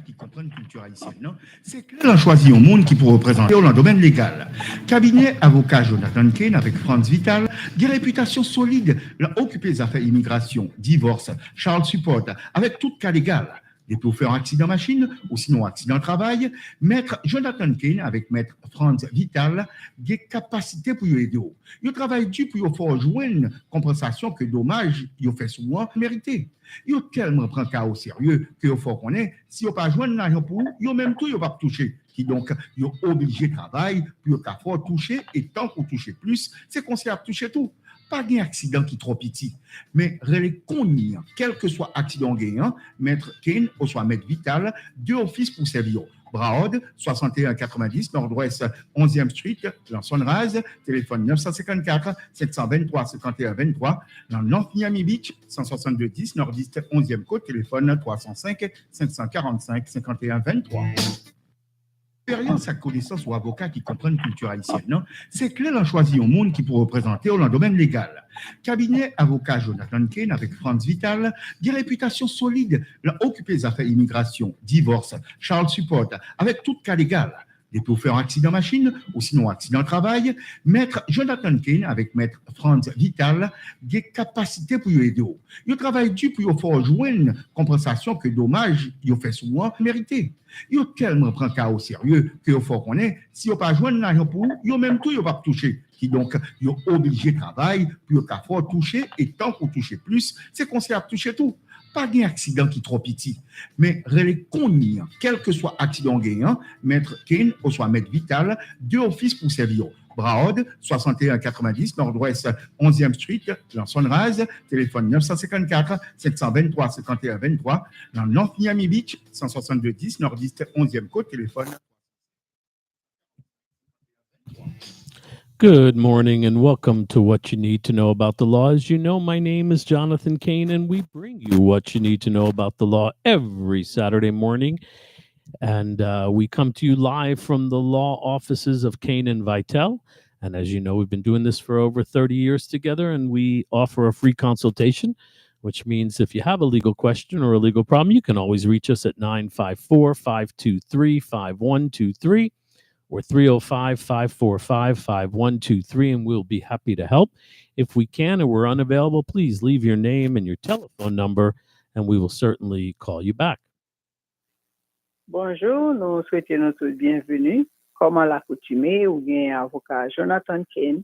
qui comprennent culture haïtienne, non? C'est clair, on a choisi un monde qui pourrait représenter dans le domaine légal. Cabinet avocat Jonathan Kane avec Franz Vital, des réputations solides, l'a occupé les affaires immigration, divorce, Charles Support, avec tout cas légal. Depuis faire un accident machine ou sinon accident de travail, maître Jonathan Kane avec maître Franz Vital, des capacités pour y aider. Il travaille dur pour faire jouer une compensation que dommage, il fait souvent mérité. Yo tellement prend cas au sérieux que faut qu'on est si yo pas joindre l'argent pour yo même tout yo pas toucher qui donc yo obligé de travailler pour qu'à faut toucher et tant qu'on toucher plus c'est qu'on s'y a touché tout pas d'un accident qui trop petit mais relais connu quel que soit accident gagnant maître Kane ou soit maître Vital deux offices pour servir Braod, 6190 Nord-Ouest 11e Street, dans Sunrise, téléphone 954 723 51 23, dans North Miami Beach, 162 10 Nord-Est 11e Côte, téléphone 305 545 51 23. Expérience à connaissance ou avocat qui comprennent culture haïtienne, non? C'est clair, on a choisi un monde qui pourrait représenter dans le domaine légal. Cabinet avocat Jonathan Kane avec Franz Vital, des réputations solides, l'a occupé les affaires immigration, divorce, Charles Support, avec tout cas légal. Depuis faire un accident machine ou sinon accident de travail, maître Jonathan Kane avec maître Franz Vital, des capacités pour y aider. Il travaille dur pour faire jouer une compensation que dommage, il fait souvent mérité. Il tellement prend cas au sérieux que faut qu'on est si il pas joindre l'argent pour il même tout il pas toucher qui donc il obligé de travailler pour qu'à faut toucher et tant qu'on toucher plus c'est qu'on s'y a touché tout pas d'un accident qui trop petit mais relais connu quel que soit accident gagnant maître Kane ou soit maître Vital deux offices pour servir Braod, 6190 Nord-Ouest 11e Street, dans Sunrise, téléphone 954 723 51 23, dans North Miami Beach, 162 10 Nord-Est 11e Côte, téléphone. Good morning and welcome to What You Need to Know About the Law. As you know, my name is Jonathan Kane and we bring you what you need to know about the law every Saturday morning. And we come to you live from the law offices of Kane and Vitel. And as you know, we've been doing this for over 30 years together, and we offer a free consultation, which means if you have a legal question or a legal problem, you can always reach us at 954-523-5123 or 305-545-5123, and we'll be happy to help. If we can and we're unavailable, please leave your name and your telephone number, and we will certainly call you back. Bonjour, nous souhaitons tous bienvenue. Comme à l'accoutumée, ou bien avocat Jonathan Kane,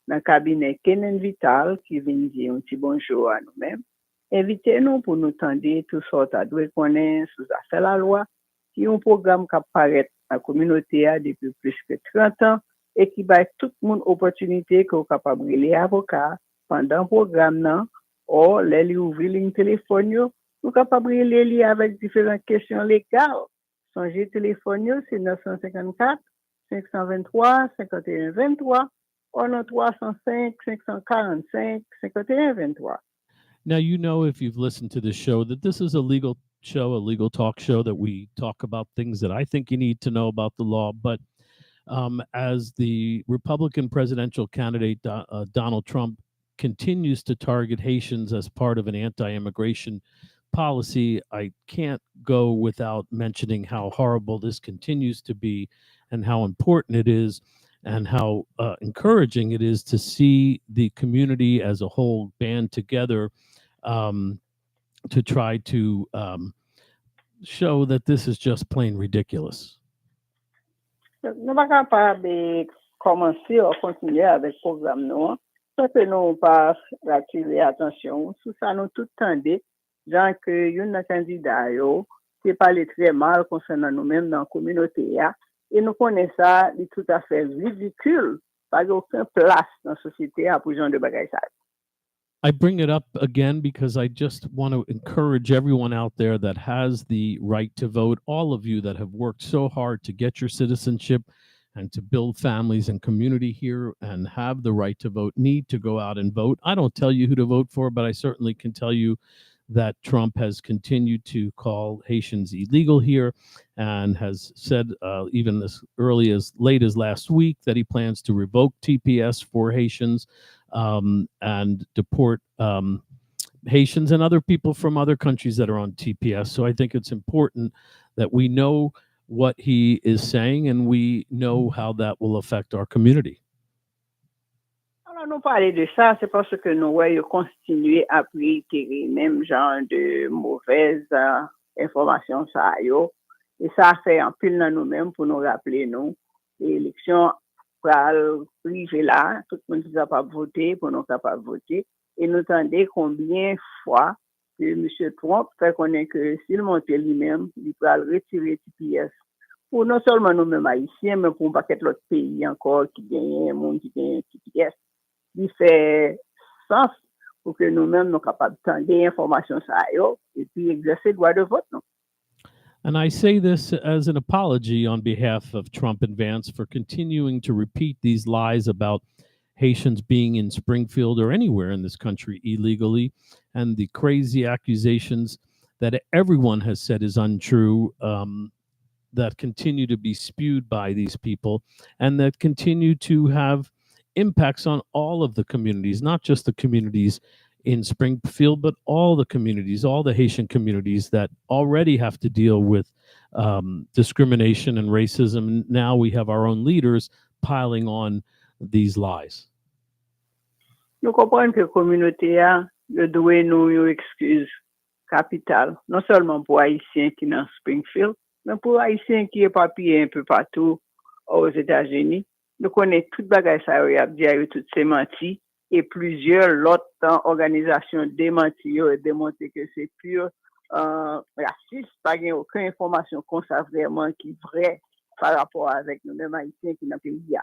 dans le cabinet Kane Vital, qui vient dire un petit bonjour à nous-mêmes. Invitez-nous pour nous tendre toutes sortes de connaissances sous affaire la loi, qui est un programme qui apparaît dans la communauté depuis plus que 30 ans et qui va tout le monde opportunité qu'on capable de les avocats pendant le programme, ou les ouvrir le téléphone, nous capable de les avec différentes questions légales. Songez téléphone, c'est 954 523 51 23 ou 305 545 51 23. Now, you know, if you've listened to this show, that this is a legal show, a legal talk show, that we talk about things that I think you need to know about the law. But as the Republican presidential candidate, Donald Trump, continues to target Haitians as part of an anti-immigration policy, I can't go without mentioning how horrible this continues to be and how important it is and how encouraging it is to see the community as a whole band together to try to show that this is just plain ridiculous. Nous pas capable de commencer ou continuer avec le programme nous. Ça que nous pas attirer attention sur ça nous tout tendez genre que une candidat yo qui parle très mal concernant nous-mêmes dans la communauté et nous connaissons ça de tout à fait ridicule pas aucune place dans la société pour genre de bagages ça. I bring it up again because I just want to encourage everyone out there that has the right to vote, all of you that have worked so hard to get your citizenship and to build families and community here and have the right to vote, need to go out and vote. I don't tell you who to vote for, but I certainly can tell you that Trump has continued to call Haitians illegal here and has said even as early as late as last week that he plans to revoke TPS for Haitians and deport Haitians and other people from other countries that are on TPS. So I think it's important that we know what he is saying and we know how that will affect our community. Alors, nous parler de ça, c'est parce que nous voyons continuer à réitérer même genre de mauvaises informations ça yo. Et ça fait un pile dans nous-mêmes pour nous rappeler nous l'élection pour arriver là, tout le monde qui n'a pas voté pour nous capables de voter. Et nous attendons combien de fois que M. Trump fait connaître que s'il monte lui-même, il peut retirer TPS. Pour non seulement nous-mêmes haïtiens, mais pour un paquet d'autres pays encore qui gagnent, un monde qui gagne TPS. Il fait sens pour que nous-mêmes nous capables de des informations ça et puis exercer le droit de vote. Non? And I say this as an apology on behalf of Trump and Vance for continuing to repeat these lies about Haitians being in Springfield or anywhere in this country illegally, and the crazy accusations that everyone has said is untrue, that continue to be spewed by these people, and that continue to have impacts on all of the communities, not just the communities in Springfield, but all the communities, all the Haitian communities that already have to deal with discrimination and racism. Now we have our own leaders piling on these lies. Nous comprenons que la communauté doit nous une excuse capitale, non seulement pour Haïtiens qui sont dans Springfield, mais pour Haïtiens qui sont éparpillés un peu partout aux États-Unis. Nous connaissons toute bagaille ça y a dit toutes ces mentis et plusieurs autres organisations démenties et démontré que c'est pur raciste, pas gain aucune information qu'on sait vraiment qui est vraie par rapport avec nous-mêmes Haïtiens qui dans le pays.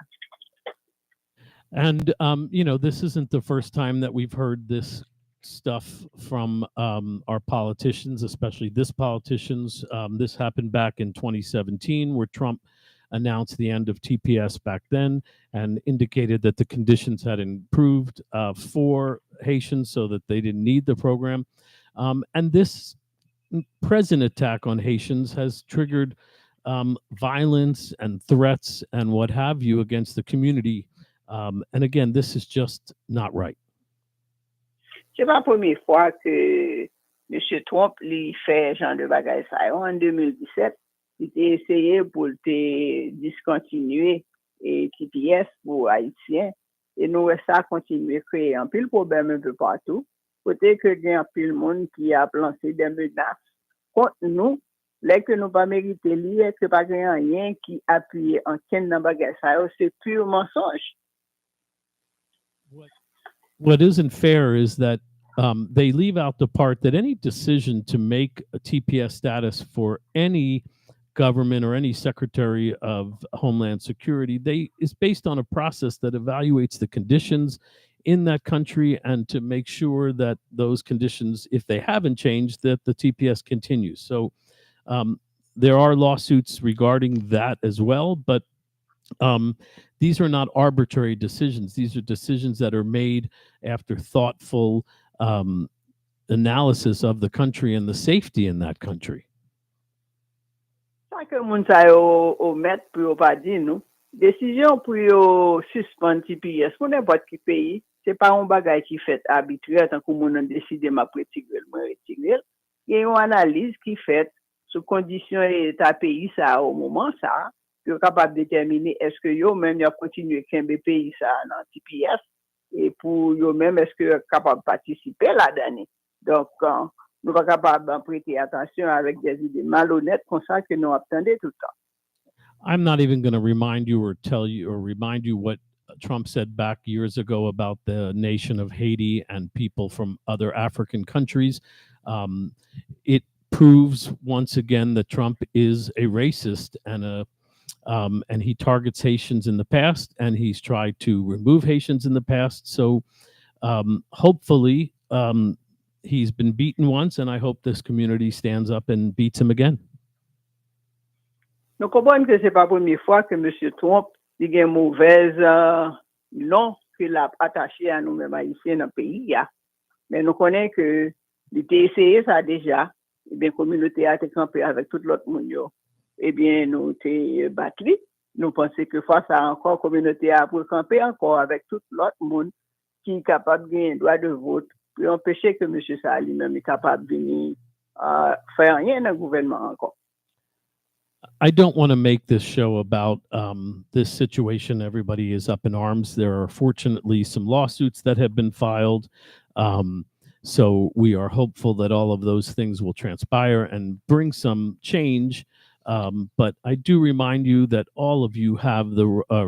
And you know, this isn't the first time that we've heard this stuff from our politicians, especially this politicians. This happened back in 2017 where Trump announced the end of TPS back then and indicated that the conditions had improved for Haitians so that they didn't need the program. And this present attack on Haitians has triggered violence and threats and what have you against the community. And again, this is just not right. C'est pas la première fois que M. Trump lui fait genre de bagaille ça. En 2017, il a essayé pour discontinuer et TPS pour Haïtiens. Et nous, ça continue à créer un pile problème un peu partout. Peut-être que il y a un pile monde qui a lancé des menaces contre nous. Là que nous pas mérité lire, que pas rien qui appuie en quel dans bagaille ça, c'est pur mensonge. What isn't fair is that they leave out the part that any decision to make a TPS status for any government or any secretary of Homeland Security, is based on a process that evaluates the conditions in that country and to make sure that those conditions, if they haven't changed, that the TPS continues. So there are lawsuits regarding that as well, but these are not arbitrary decisions. These are decisions that are made after thoughtful analysis of the country and the safety in that country. Ça que moun sa yo mettre pour pas dire nous décision pour suspendre TPS pour n'importe qui pays, c'est pas un bagage qui fait arbitraire tant que moun décide m'a retirer il y a une analyse qui fait sous condition état pays ça au moment ça que capable de déterminer est-ce que yo même y a continuer qu'un pays ça dans TPS et pour yo même est-ce que capable participer là-dedans. Donc nous pas capable de prêter attention avec des idées malhonnêtes comme ça que nous attendons tout le temps. I'm not even going to remind you or tell you or remind you what Trump said back years ago about the nation of Haiti and people from other African countries. It proves once again that Trump is a racist and he targets Haitians in the past, and he's tried to remove Haitians in the past. So hopefully he's been beaten once, and I hope this community stands up and beats him again. Nous comprenons que c'est pas la première fois que M. Trump il y a une mauvaise nom qu'il a attaché à nous-mêmes haïtiens dans le pays. Mais nous connaissons que il a essayé ça déjà. Eh bien, la communauté a été campée avec tout l'autre monde. Eh bien, nous avons battu. Nous pensons que face à encore, la communauté a pour camper encore avec tout l'autre monde qui est capable de gagner un droit de vote pour empêcher que M. Sali même est capable de venir faire rien dans le gouvernement encore. I don't want to make this show about this situation. Everybody is up in arms. There are fortunately some lawsuits that have been filed. Um, so we are hopeful that all of those things will transpire and bring some change. But I do remind you that all of you have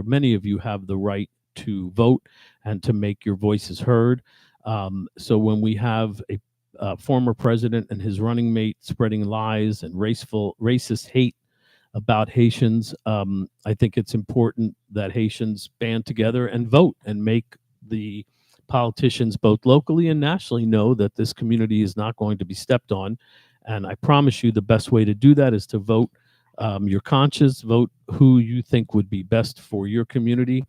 many of you have the right to vote and to make your voices heard. So when we have a former president and his running mate spreading lies and racist hate about Haitians, I think it's important that Haitians band together and vote and make the politicians, both locally and nationally, know that this community is not going to be stepped on. And I promise you, the best way to do that is to vote your conscience, vote who you think would be best for your community,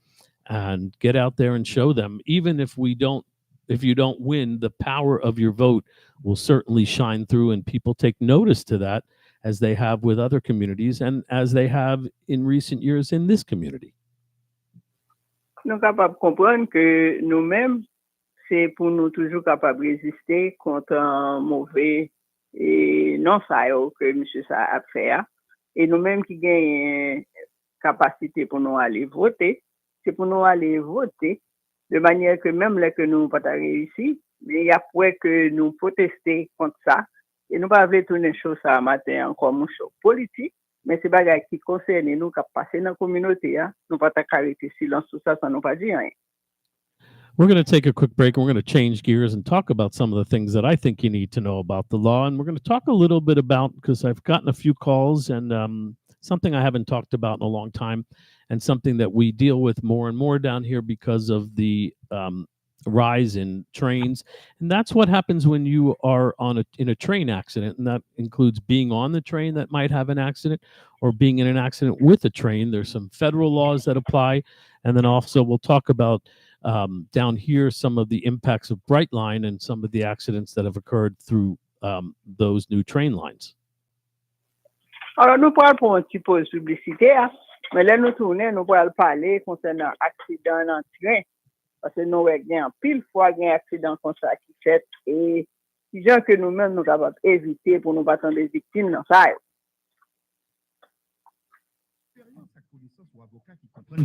and get out there and show them. Even if you don't win, the power of your vote will certainly shine through, and people take notice to that, as they have with other communities and as they have in recent years in this community. Nous capables de comprendre que nous-mêmes, c'est pour nous toujours capables de résister contre un mauvais non ça que M. ça a fait. Et nous-mêmes qui gagnons capacité pour nous aller voter, c'est pour nous aller voter de manière que même là que nous n'avons pas réussi, mais il y a pour que nous protester contre ça. Et nous ne voulons pas tourner chose ça matin encore un show politique, mais c'est des choses qui concernent nous, qui passent dans la communauté. Nous ne pouvons pas arrêter silence sur ça sans nous pas dire rien. We're going to take a quick break. We're going to change gears and talk about some of the things that I think you need to know about the law. And we're going to talk a little bit about, because I've gotten a few calls and something I haven't talked about in a long time, and something that we deal with more and more down here because of the rise in trains. And that's what happens when you are in a train accident, and that includes being on the train that might have an accident or being in an accident with a train. There's some federal laws that apply, and then also we'll talk about down here some of the impacts of Brightline and some of the accidents that have occurred through those new train lines. Alors nous parlons pour un petit pause publicitaire, mais là nous tournons, nous pourrons parler concernant accident en train. Parce que nous avons pile fois un accident comme ça qui fait et les gens que nous-mêmes nous capables d'éviter pour nous battre des victimes dans ça.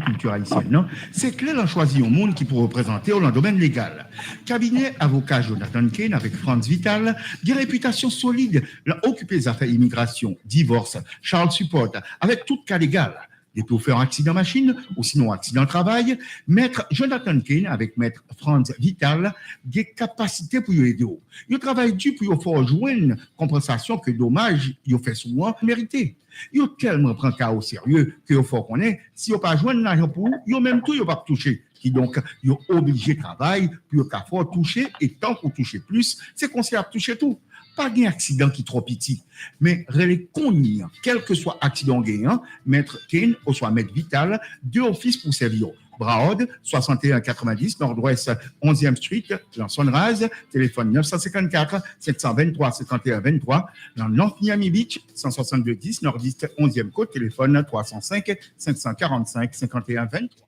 Culture haïtienne, non? C'est clair, on choisit un monde qui peut représenter dans le domaine légal. Cabinet avocat Jonathan Kane avec Franz Vital, des réputations solides, l'a occupé des affaires immigration, divorce, child support, avec tout cas légal. Et pour faire un accident machine ou sinon accident travail, maître Jonathan Kane avec maître Franz Vital, des capacités pour aider. Il travaille dur pour faire jouer une compensation que dommage, il fait souvent mérité. Il tellement prend cas au sérieux que faut qu'on ait, si on pas joindre l'argent pour, il même tout il pas toucher. Qui donc il obligé de travailler pour qu'à faut toucher et tant qu'on toucher plus, c'est qu'on s'est toucher tout. Pas un accident qui est trop petit, mais relais connu, quel que soit accident gagnant, maître Kane ou soit maître Vital, deux offices pour servir. Brahod, 6190, Nord-Ouest, 11e Street, dans Sunrise, téléphone 954 723 51 23, dans North Miami Beach, 162 10, Nord-Est, 11e Côte, téléphone 305 545 51 23.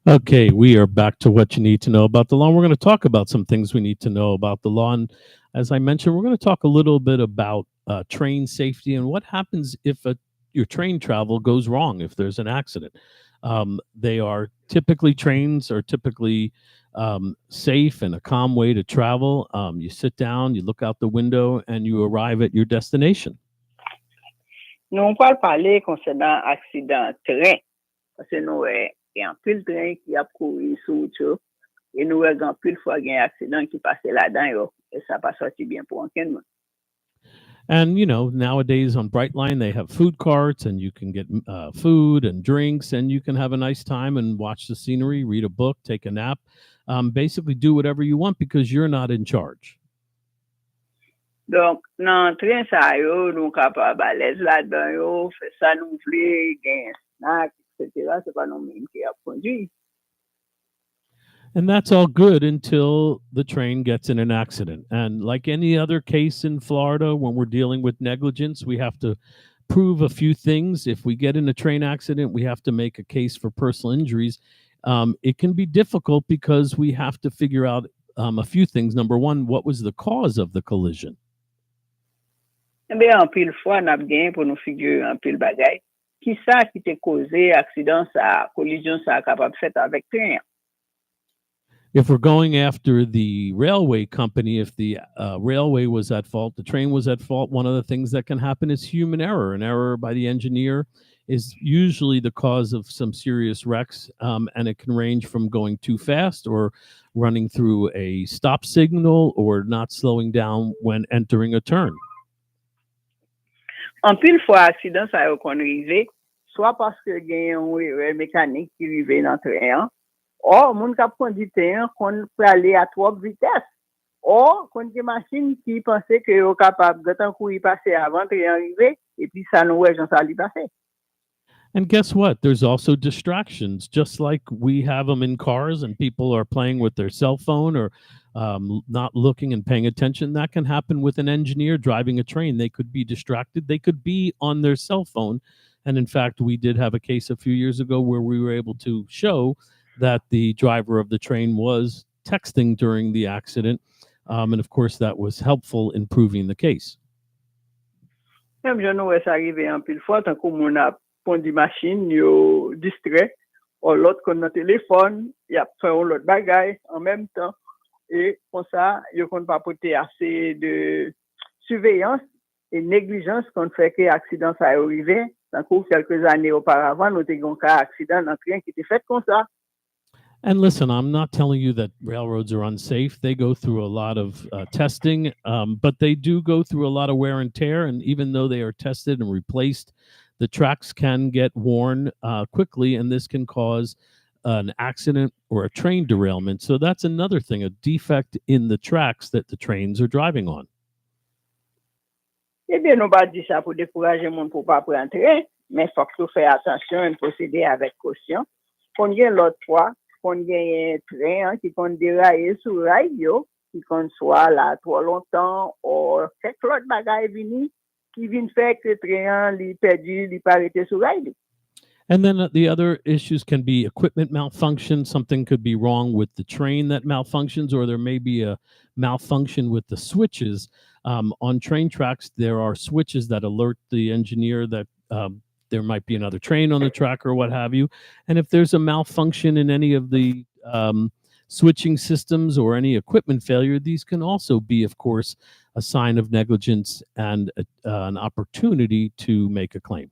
Okay, we are back to what you need to know about the law. We're going to talk about some things we need to know about the law. And as I mentioned, we're going to talk a little bit about train safety and what happens if your train travel goes wrong, if there's an accident. Trains are typically safe and a calm way to travel. You sit down, you look out the window, and you arrive at your destination. Nous allons parler concernant accident train. Parce que nous il y a un pile train qui a couru sur route et nous avons pile fois un accident qui passait là-dedans et ça pas sorti bien pour aucun monde. And nowadays on Brightline they have food carts and you can get food and drinks and you can have a nice time and watch the scenery, read a book, take a nap, basically do whatever you want because you're not in charge. Donc dans train ça nous capable à l'aise là-dedans fait ça nous voulons gain snack etc. C'est pas nous-mêmes qui a conduit. And that's all good until the train gets in an accident. And like any other case in Florida, when we're dealing with negligence, we have to prove a few things. If we get in a train accident, we have to make a case for personal injuries. It can be difficult because we have to figure out a few things. Number one, what was the cause of the collision? Ben, en pile fois, n'a gagné pour nous figurer en pile bagaille. Qui ça qui t'a causé accident ça, collision ça capable fait avec train? If we're going after the railway company, if the railway was at fault, the train was at fault, one of the things that can happen is human error. An error by the engineer is usually the cause of some serious wrecks, and it can range from going too fast or running through a stop signal or not slowing down when entering a turn. En pile fois, accident ça yo kon rive, soit parce que gen un mécanique qui rive dans train, ou moun k'ap conduit train kon peut aller à trop vitesse. Ou kon des machines qui pensaient que yo capable de temps courir passer avant train arriver et puis ça nous ouais j'en ça li passer. And guess what? There's also distractions, just like we have them in cars and people are playing with their cell phone or not looking and paying attention. That can happen with an engineer driving a train. They could be distracted. They could be on their cell phone. And in fact, we did have a case a few years ago where we were able to show that the driver of the train was texting during the accident. And of course, that was helpful in proving the case. Même je nous ça arrivé en pile fois tant qu'on moun a conduit machine yo distrait ou l'autre qu'on a téléphone, y a fait l'autre bagaille en même temps et comme ça, yo kon pas porter assez de surveillance et négligence qu'on fait que accident ça arrivé. Tant que quelques années auparavant, nous avons un accident dans train qui était fait comme ça. And listen, I'm not telling you that railroads are unsafe. They go through a lot of testing, but they do go through a lot of wear and tear. And even though they are tested and replaced, the tracks can get worn quickly, and this can cause an accident or a train derailment. So that's another thing, a defect in the tracks that the trains are driving on. Eh bien, nous pas dit ça pour décourager les gens pour pas prendre train, mais faut que tu fasses attention et procéder avec caution. Qu'on y ait l'autre fois, qu'on y ait un train qui compte dérailler sur rail, qui compte soit là trop longtemps, ou quelque autre bagaille vini, qui vient faire que le train li perdu, li pas arrêté sur rail. And then the other issues can be equipment malfunction. Something could be wrong with the train that malfunctions, or there may be a malfunction with the switches. On train tracks, there are switches that alert the engineer that there might be another train on the track or what have you. And if there's a malfunction in any of the switching systems or any equipment failure, these can also be, of course, a sign of negligence and an opportunity to make a claim.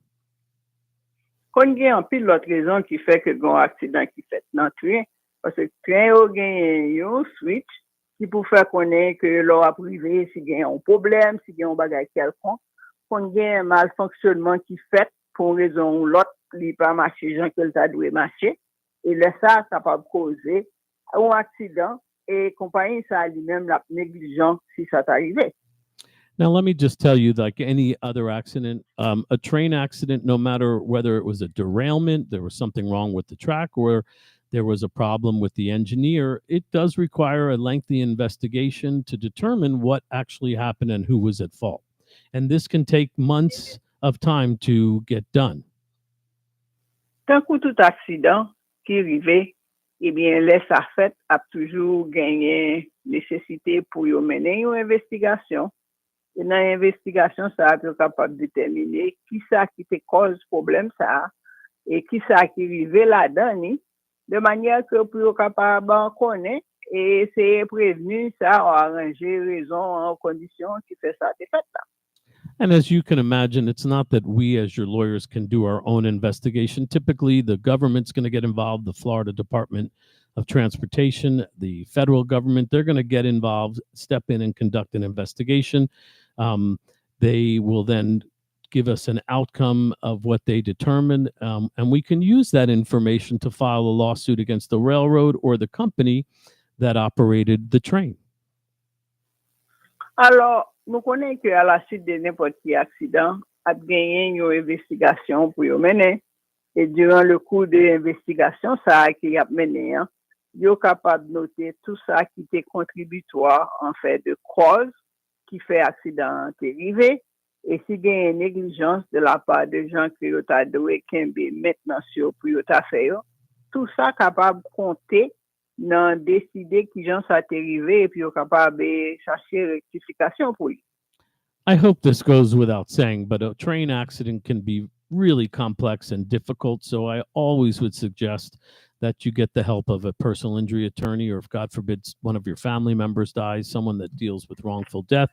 Kon gen en pile l'autre raison qui fait que gon accident qui fait dans train parce que train yo gen yon switch qui pour faire connaître que l'on a privé si gen un problème, si gen un bagage quelconque, kon gen un malfonctionnement qui fait pour raison ou l'autre li pas marcher gens que ça doit marcher et là ça peut causer un accident et compagnie ça lui-même la négligence si ça t'arrive. Now, let me just tell you, like any other accident, a train accident, no matter whether it was a derailment, there was something wrong with the track, or there was a problem with the engineer, it does require a lengthy investigation to determine what actually happened and who was at fault. And this can take months of time to get done. Tant que tout accident qui arrive, eh bien, laisse à fait a toujours gagné nécessité pour y mener une investigation. Et dans l'investigation, ça a été capable de déterminer qui ça qui te cause problème ça et qui ça qui arrive là-dedans, de manière que pour capable de connaître et essayer de prévenir ça ou arranger raison en condition qui fait ça de fait là. And as you can imagine, it's not that we as your lawyers can do our own investigation. Typically, the government's going to get involved, the Florida Department of Transportation, the federal government, they're going to get involved, step in and conduct an investigation. They will then give us an outcome of what they determined, and we can use that information to file a lawsuit against the railroad or the company that operated the train. Alors, nous connaissons qu'à la suite de n'importe quel accident, a gagné une investigation pour y mener. Et durant le cours de l'investigation, ça qui a mené, yo capable de noter tout ça qui était contributoire en fait de cause qui fait accident arrivé. Et si il y a une négligence de la part de gens qui ont doué maintenant sur pour faire, tout ça capable de compter dans décider qui gens ça arrivé et puis capable de chercher rectification pour lui. I hope this goes without saying, but a train accident can be really complex and difficult. So I always would suggest that you get the help of a personal injury attorney, or if God forbid one of your family members dies, someone that deals with wrongful death.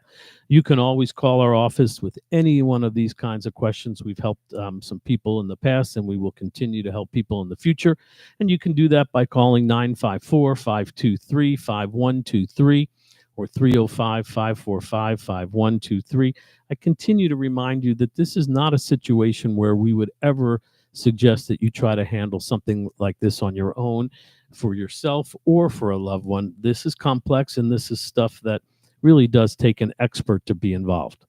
You can always call our office with any one of these kinds of questions. We've helped some people in the past, and we will continue to help people in the future. And you can do that by calling 954-523-5123 or 305-545-5123. I continue to remind you that this is not a situation where we would ever suggest that you try to handle something like this on your own for yourself or for a loved one. This is complex, and this is stuff that really does take an expert to be involved.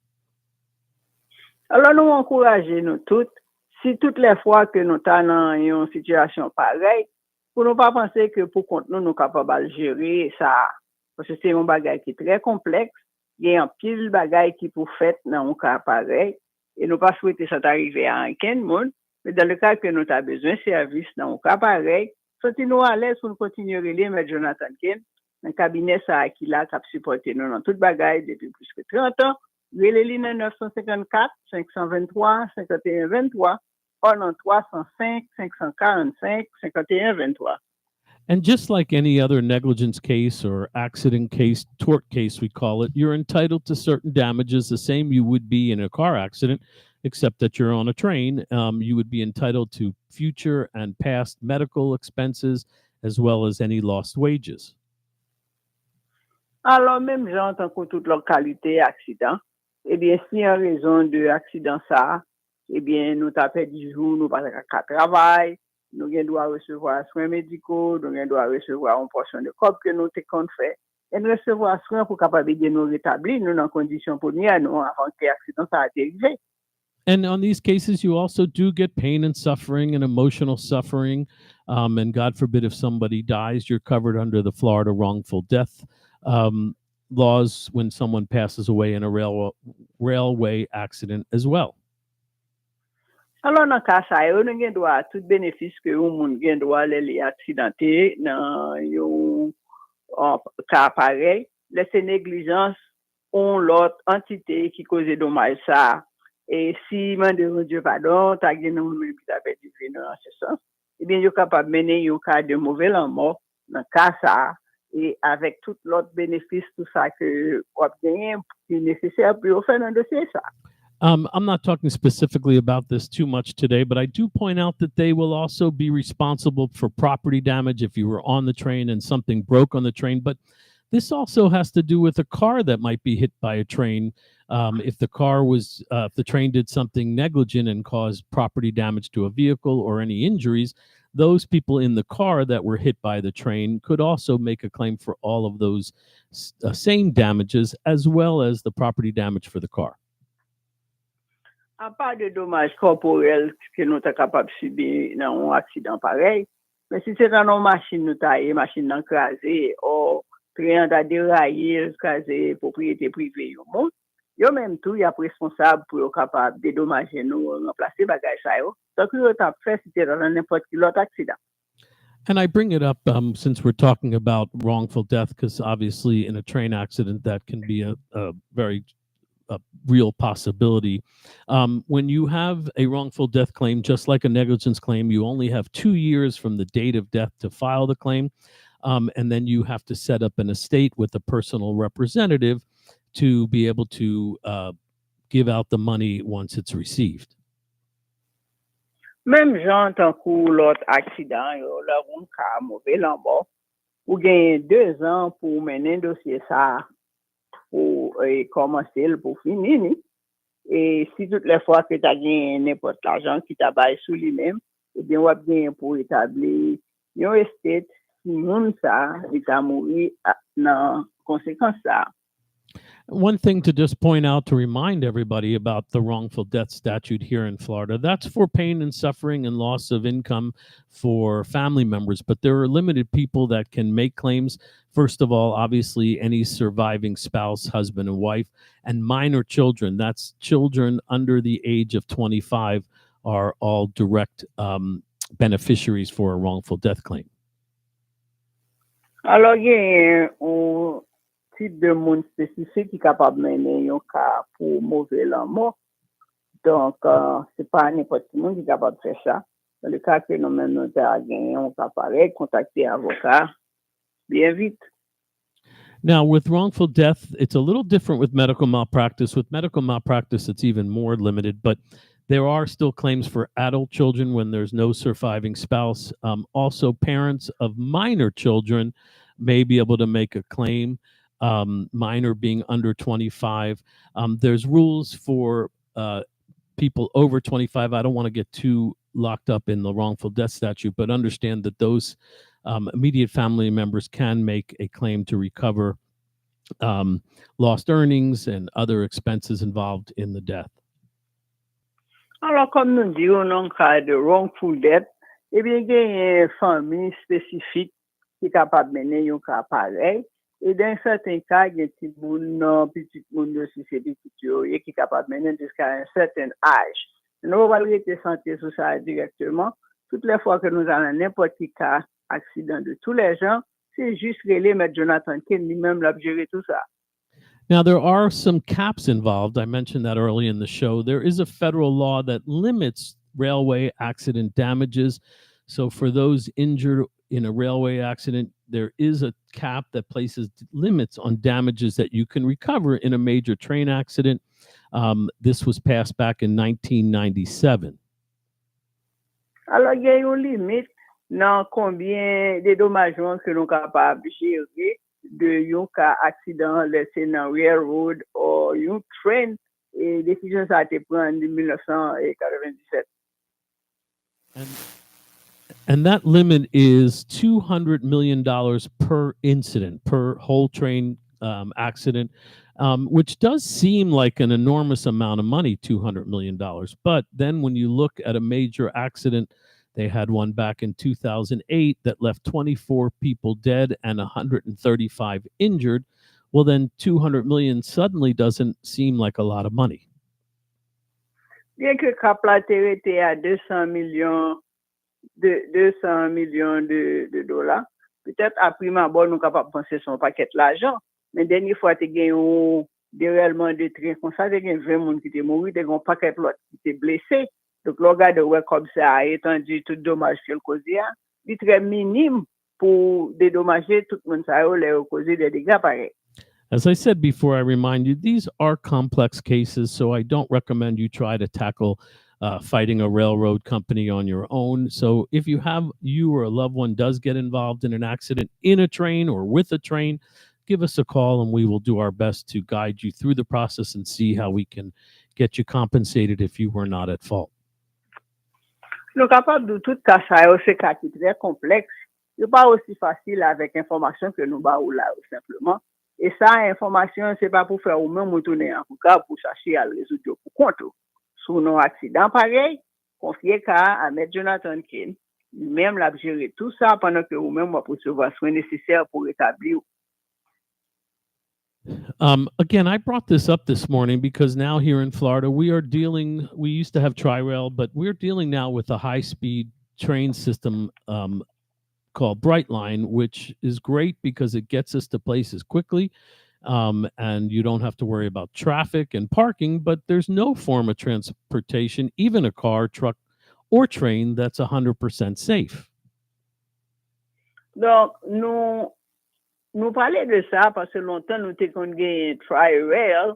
Alors, nous encourageons nous toutes, si toutes les fois que nous sommes dans une situation pareille, pour ne pas penser que pour compte nous, nous sommes capables de gérer ça. Parce que c'est un bagage qui est très complexe. Il y a un pile de bagages qui pour faire dans un cas pareil. Et nous pas souhaiter ça arriver à aucun monde. Mais dans le cas que nous avons besoin de service dans un cas pareil, sentez-nous à l'aise pour nous continuer à relire M. Jonathan Kane, un cabinet ça qui l'a supporté nous dans tout bagage depuis plus que 30 ans. Relez-les dans 954 523 51 23 ou dans 305 545 51 23. And just like any other negligence case or accident case, tort case, we call it, you're entitled to certain damages, the same you would be in a car accident, except that you're on a train. You would be entitled to future and past medical expenses, as well as any lost wages. Alors, même gens, tant que toute localité accident, eh bien, si en raison de l'accident ça, eh bien, nous t'avons fait 10 jours, nous pas qu'à travail, nous devons recevoir soins médicaux, nous devons recevoir une portion de corps que nous t'avons fait, et nous recevoir soins pour capable de nous rétablir, nous dans conditions pour nous, avant que l'accident ça arrive. And on these cases, you also do get pain and suffering and emotional suffering. And God forbid, if somebody dies, you're covered under the Florida wrongful death laws when someone passes away in a railway accident as well. Alors, dans le cas ça, nous avons droit tout bénéfice que nous avons droit les accidentés dans un cas pareil. Les négligences ont l'autre entité qui cause dommage ça. Et si de Dieu pardon, tu as gagné un même qui t'appelle divin dans ce sens, eh bien, tu es capable de mener un cas de mauvais mort dans le cas ça, et avec tout l'autre bénéfice, tout ça que tu as gagné, qui est nécessaire pour faire un dossier ça. I'm not talking specifically about this too much today, but I do point out that they will also be responsible for property damage if you were on the train and something broke on the train. But this also has to do with a car that might be hit by a train. If the train did something negligent and caused property damage to a vehicle or any injuries, those people in the car that were hit by the train could also make a claim for all of those same damages, as well as the property damage for the car. À part de dommages corporels que nous sommes capables de subir dans un accident pareil, mais si c'est dans une machine, nous taillons, machine écrasée, ou train déraillé, écrasé, propriété privée, yo même tout, il y a responsable pour être capable de dédommager nous, remplacer bagage ça yo. Donc, yo t'a fait si dans n'importe quel autre accident. And I bring it up since we're talking about wrongful death, because obviously in a train accident, that can be a very real possibility. When you have a wrongful death claim, just like a negligence claim, you only have 2 years from the date of death to file the claim. And then you have to set up an estate with a personal representative to be able to give out the money once it's received. Même gens, tant que l'autre accident, là, un cas mauvais mort, ou gagne 2 ans pour mener un dossier ça, pour commencer, pour finir. Et si toutes les fois que tu as gagné n'importe l'argent qui t'a baillé sous lui-même, eh bien, on va bien pour établir un estate, si moun ça, il t'a mouru dans conséquence ça. One thing to just point out to remind everybody about the wrongful death statute here in Florida, that's for pain and suffering and loss of income for family members, but there are limited people that can make claims. First of all, obviously, any surviving spouse, husband and wife, and minor children, that's children under the age of 25, are all direct beneficiaries for a wrongful death claim. Alors, il y a type de monde spécifique qui est capable de mener un cas pour mauvais l'amour. Donc, c'est pas n'importe qui monde qui est capable de faire ça. Dans le cas que nous-mêmes nous avons gagné, on peut pareil, contacter un avocat bien vite. Now, with wrongful death, it's a little different with medical malpractice. With medical malpractice, it's even more limited, but there are still claims for adult children when there's no surviving spouse. Also, parents of minor children may be able to make a claim, minor being under 25. There's rules for people over 25. I don't want to get too locked up in the wrongful death statute, but understand that those immediate family members can make a claim to recover lost earnings and other expenses involved in the death. Alors, comme nous disons, en cas de wrongful death, eh bien, il y a une famille spécifique qui est capable de mener un cas pareil. Et dans certains cas, il y a un petit monde aussi, c'est petit, qui est capable de mener jusqu'à un certain âge. Nous allons arrêter santé sur ça directement. Toutes les fois que nous avons n'importe quel cas, accident de tous les gens, c'est juste relais M. Jonathan Kane lui-même l'a géré tout ça. Now, there are some caps involved. I mentioned that early in the show. There is a federal law that limits railway accident damages. So for those injured in a railway accident, there is a cap that places limits on damages that you can recover in a major train accident. This was passed back in 1997. Alors, il y a une limite dans combien de dommagements que nous sommes capables de gérer de un cas accident laissé dans railroad ou un train, et décision ça a été prise en 1997. And that limit is $200 million per incident, per whole train accident, which does seem like an enormous amount of money, $200 million. But then when you look at a major accident, they had one back in 2008 that left 24 people dead and 135 injured. Well, then 200 million suddenly doesn't seem like a lot of money. Bien que Capla était à 200 millions de dollars, peut-être à prime abord nous capables de penser son paquet l'argent, mais dernière fois tu gagné un déraillement de train comme ça, tu gagné 20 personnes qui étaient morts, tu gagné un paquet l'autre qui étaient blessés. Donc, le gars de ouais comme ça, étendu tout dommage qu'il causait, il est très minime pour dédommager tout le monde, ça a causé des dégâts pareils. As I said before, I remind you, these are complex cases, so I don't recommend you try to tackle fighting a railroad company on your own. So if you or a loved one does get involved in an accident in a train or with a train, give us a call and we will do our best to guide you through the process and see how we can get you compensated if you were not at fault. Nous capables de tout cas ça, c'est cas qui est très complexe. Ce n'est pas aussi facile avec information que nous baou là simplement. Et ça, information, c'est pas pour faire ou même retourner en cas pour chercher à résoudre pour compte. Sur nos accidents pareil, confier cas à M. Jonathan Kane. Lui-même l'a géré tout ça pendant que vous-même vous recevoir soins nécessaires pour rétablir. Again, I brought this up this morning because now here in Florida, we used to have Tri-Rail, but we're dealing now with a high-speed train system called Brightline, which is great because it gets us to places quickly, and you don't have to worry about traffic and parking, but there's no form of transportation, even a car, truck, or train that's 100% safe. Donc, nous parler de ça parce que longtemps nous avons gagné Tri-Rail,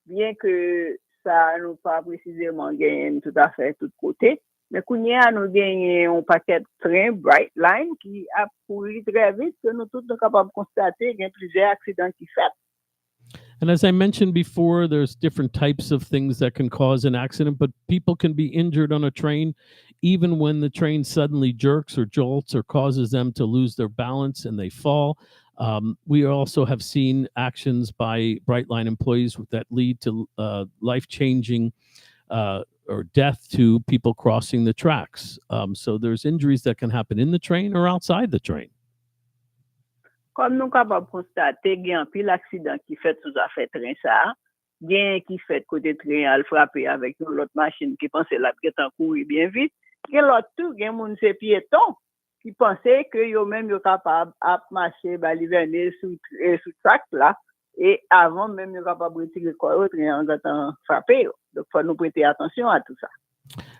bien que ça nous pas précisément gagné tout à fait tout côté, mais qu'on y a nous gagné un paquet de train Brightline qui a couru très vite que nous tous sommes capables de constater qu'il y a plusieurs accidents qui fait. And as I mentioned before, there's different types of things that can cause an accident, but people can be injured on a train even when the train suddenly jerks or jolts or causes them to lose their balance and they fall. We also have seen actions by Brightline employees that lead to life-changing or death to people crossing the tracks. So there's injuries that can happen in the train or outside the train. Comme nous capables de constater, il y a un pile accident qui fait sous affaire train ça, il y a un qui fait côté train à le frapper avec une autre machine qui pensait la qui est en courir bien vite, il y a l'autre tout, il y a un c'est piéton qui pensait que yo même yo capable à marcher ba liverner sous track là Et avant même, nous capable de retirer quoi autre, on attend frapper. Donc, faut nous prêter attention à tout ça.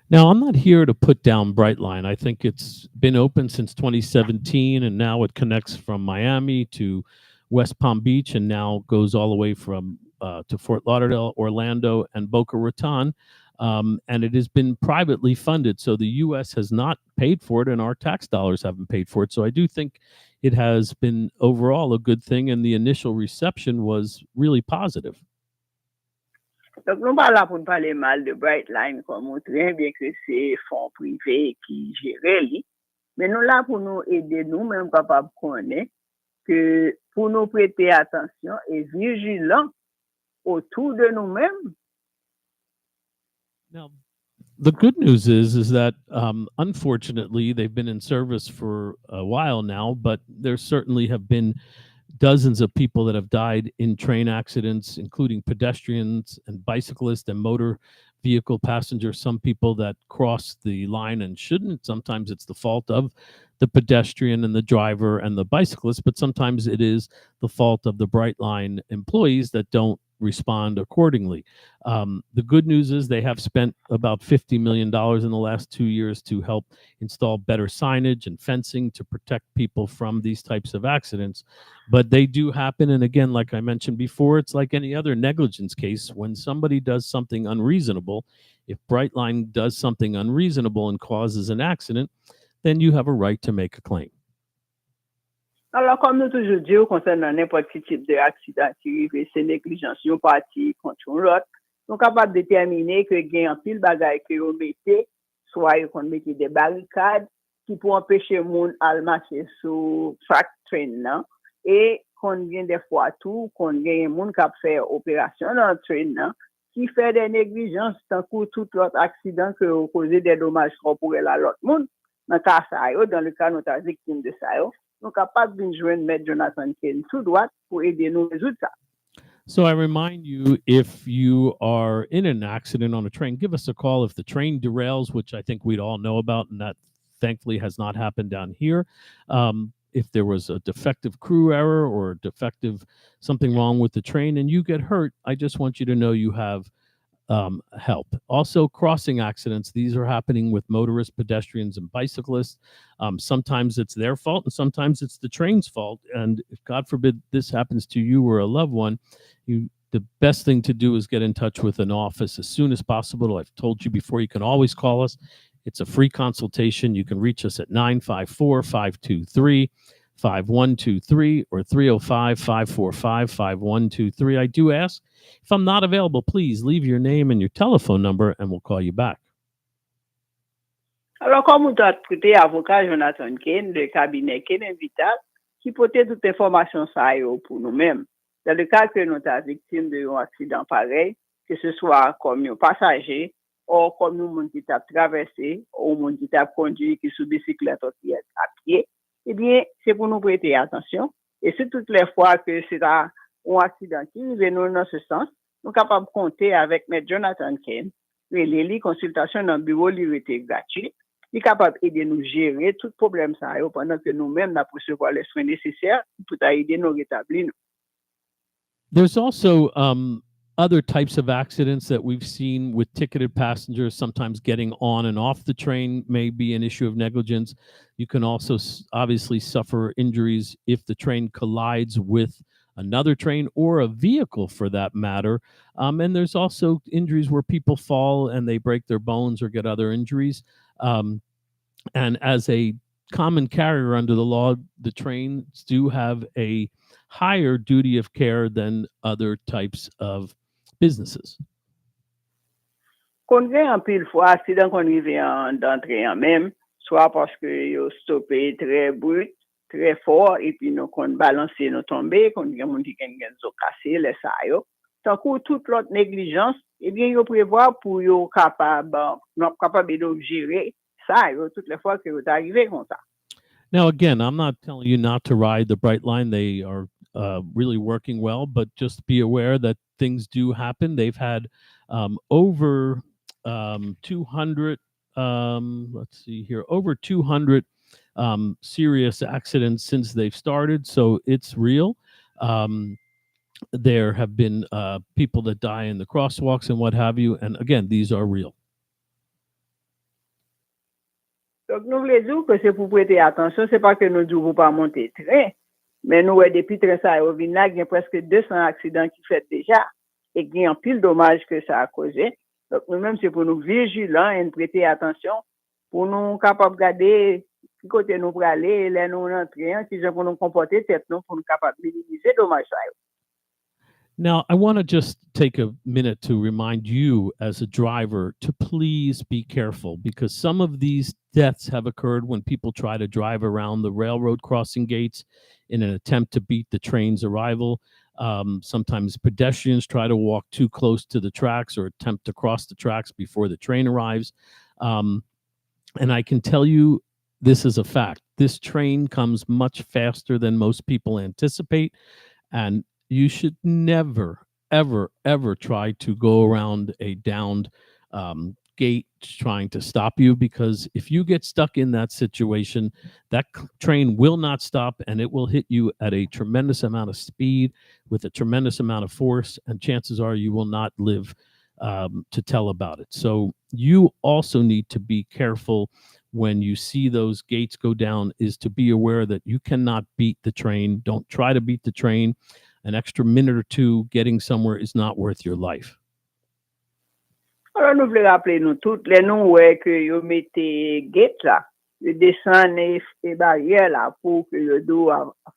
Now, I'm not here to put down Brightline. I think it's been open since 2017, and now it connects from Miami to West Palm Beach, and now goes all the way from to Fort Lauderdale, Orlando, and Boca Raton. And it has been privately funded, so the U.S. has not paid for it, and our tax dollars haven't paid for it. So I do think it has been overall a good thing, and the initial reception was really positive. Donc, nous pas là pour parler mal de Brightline comme on train, bien que c'est fonds privés qui gèrent lui. Mais nous là pour nous aider nous-mêmes capables de connaître que pour nous prêter attention et vigilants autour de nous-mêmes. Now, the good news is that unfortunately they've been in service for a while now, but there certainly have been dozens of people that have died in train accidents, including pedestrians and bicyclists and motor vehicle passengers. Some people that cross the line and shouldn't. Sometimes it's the fault of the pedestrian and the driver and the bicyclist, but sometimes it is the fault of the Brightline employees that don't respond accordingly. The good news is they have spent about $50 million in the last 2 years to help install better signage and fencing to protect people from these types of accidents. But they do happen. And again, like I mentioned before, it's like any other negligence case. When somebody does something unreasonable, if Brightline does something unreasonable and causes an accident, then you have a right to make a claim. Alors, comme nous toujours disons, concernant n'importe quel type d'accident qui arrive, c'est négligence, une partie contre l'autre. Nous sommes capables de déterminer que il y a un pile bagaille que vous mettez, soit qu'on mette des barricades qui pour empêcher les gens à marcher sur chaque train, et qu'on vient des fois tout, qu'on gagne des gens qui fait opération dans le train, qui fait des négligences, tant que tout l'autre accident que vous causez des dommages corporels à l'autre monde. Dans le cas ça, dans le cas de notre victime de ça, nous sommes capables de joindre M. Jonathan Kane tout droit pour aider nous résoudre ça. So I remind you, if you are in an accident on a train, give us a call. If the train derails, which I think we'd all know about, and that thankfully has not happened down here. If there was a defective crew error or defective something wrong with the train and you get hurt, I just want you to know you have help. Also, crossing accidents. These are happening with motorists, pedestrians, and bicyclists. Sometimes it's their fault and sometimes it's the train's fault. And if God forbid this happens to you or a loved one, the best thing to do is get in touch with an office as soon as possible. I've told you before, you can always call us. It's a free consultation. You can reach us at 954-523-5123 or 305-545-5123. I do ask, if I'm not available, please leave your name and your telephone number and we'll call you back. Alors, comme vous avez traité avocat Jonathan Kane, de cabinet Kane Vital, qui portait toute information ça pour nous-mêmes. Dans le cas que nous sommes victimes d'un accident pareil, que ce soit comme un passager, ou comme un monde qui t'a traversé, ou un monde qui t'a conduit, qui sous bicyclette ou qui est à pied, eh bien, c'est pour nous prêter attention. Et c'est toutes les fois que c'est un accident qui arrive nous dans ce sens, nous sommes capables de compter avec M. Jonathan Kane. Les consultations dans le bureau lui étaient gratuites. Il est capable d'aider nous gérer tout problème ça pendant que nous-mêmes nous recevoir les soins nécessaires pour aider nous rétablir. There's also other types of accidents that we've seen with ticketed passengers. Sometimes getting on and off the train may be an issue of negligence. You can also obviously suffer injuries if the train collides with another train or a vehicle for that matter. And there's also injuries where people fall and they break their bones or get other injuries. And as a common carrier under the law, the trains do have a higher duty of care than other types of businesses. Qu'on vient en pile fois accident qu'on arrive d'entrer en même, soit parce que yo stoppé très brut, très fort, et puis nous qu'on balancer nous tomber, qu'on vient mon qui gen zo casser les ça yo. Tant que toute l'autre négligence, eh bien yo prévoir pour yo capable de gérer ça yo toutes les fois que vous arrivé comme ça. Now, again, I'm not telling you not to ride the Brightline. They are really working well, but just be aware that things do happen. They've had over 200, let's see here, over 200 serious accidents since they've started. So it's real. there have been people that die in the crosswalks and what have you. And again, these are real. Donc, nous voulons dire que c'est pour prêter attention, c'est pas que nous disons pour pas monter train, mais nous, depuis train ça a il y a presque 200 accidents qui fait déjà, et il y a un pile dommage que ça a causé. Donc, nous-mêmes, c'est pour nous vigilants et nous prêter attention, pour nous capables de garder qui côté nous pour aller, là nous rentrer, qui pour nous comporter tête nous, pour nous capables de minimiser dommage ça. Now, I want to just take a minute to remind you as a driver to please be careful, because some of these deaths have occurred when people try to drive around the railroad crossing gates in an attempt to beat the train's arrival. Sometimes pedestrians try to walk too close to the tracks or attempt to cross the tracks before the train arrives. And I can tell you this is a fact. This train comes much faster than most people anticipate, and you should never, ever, ever try to go around a downed gate trying to stop you, because if you get stuck in that situation, that train will not stop, and it will hit you at a tremendous amount of speed with a tremendous amount of force, and chances are you will not live to tell about it. So you also need to be careful when you see those gates go down, is to be aware that you cannot beat the train. Don't try to beat the train. An extra minute or two getting somewhere is not worth your life. Alors, nous voulons rappeler nous toutes les noms que vous mettez gate là, le descend et barrière là pour que le dos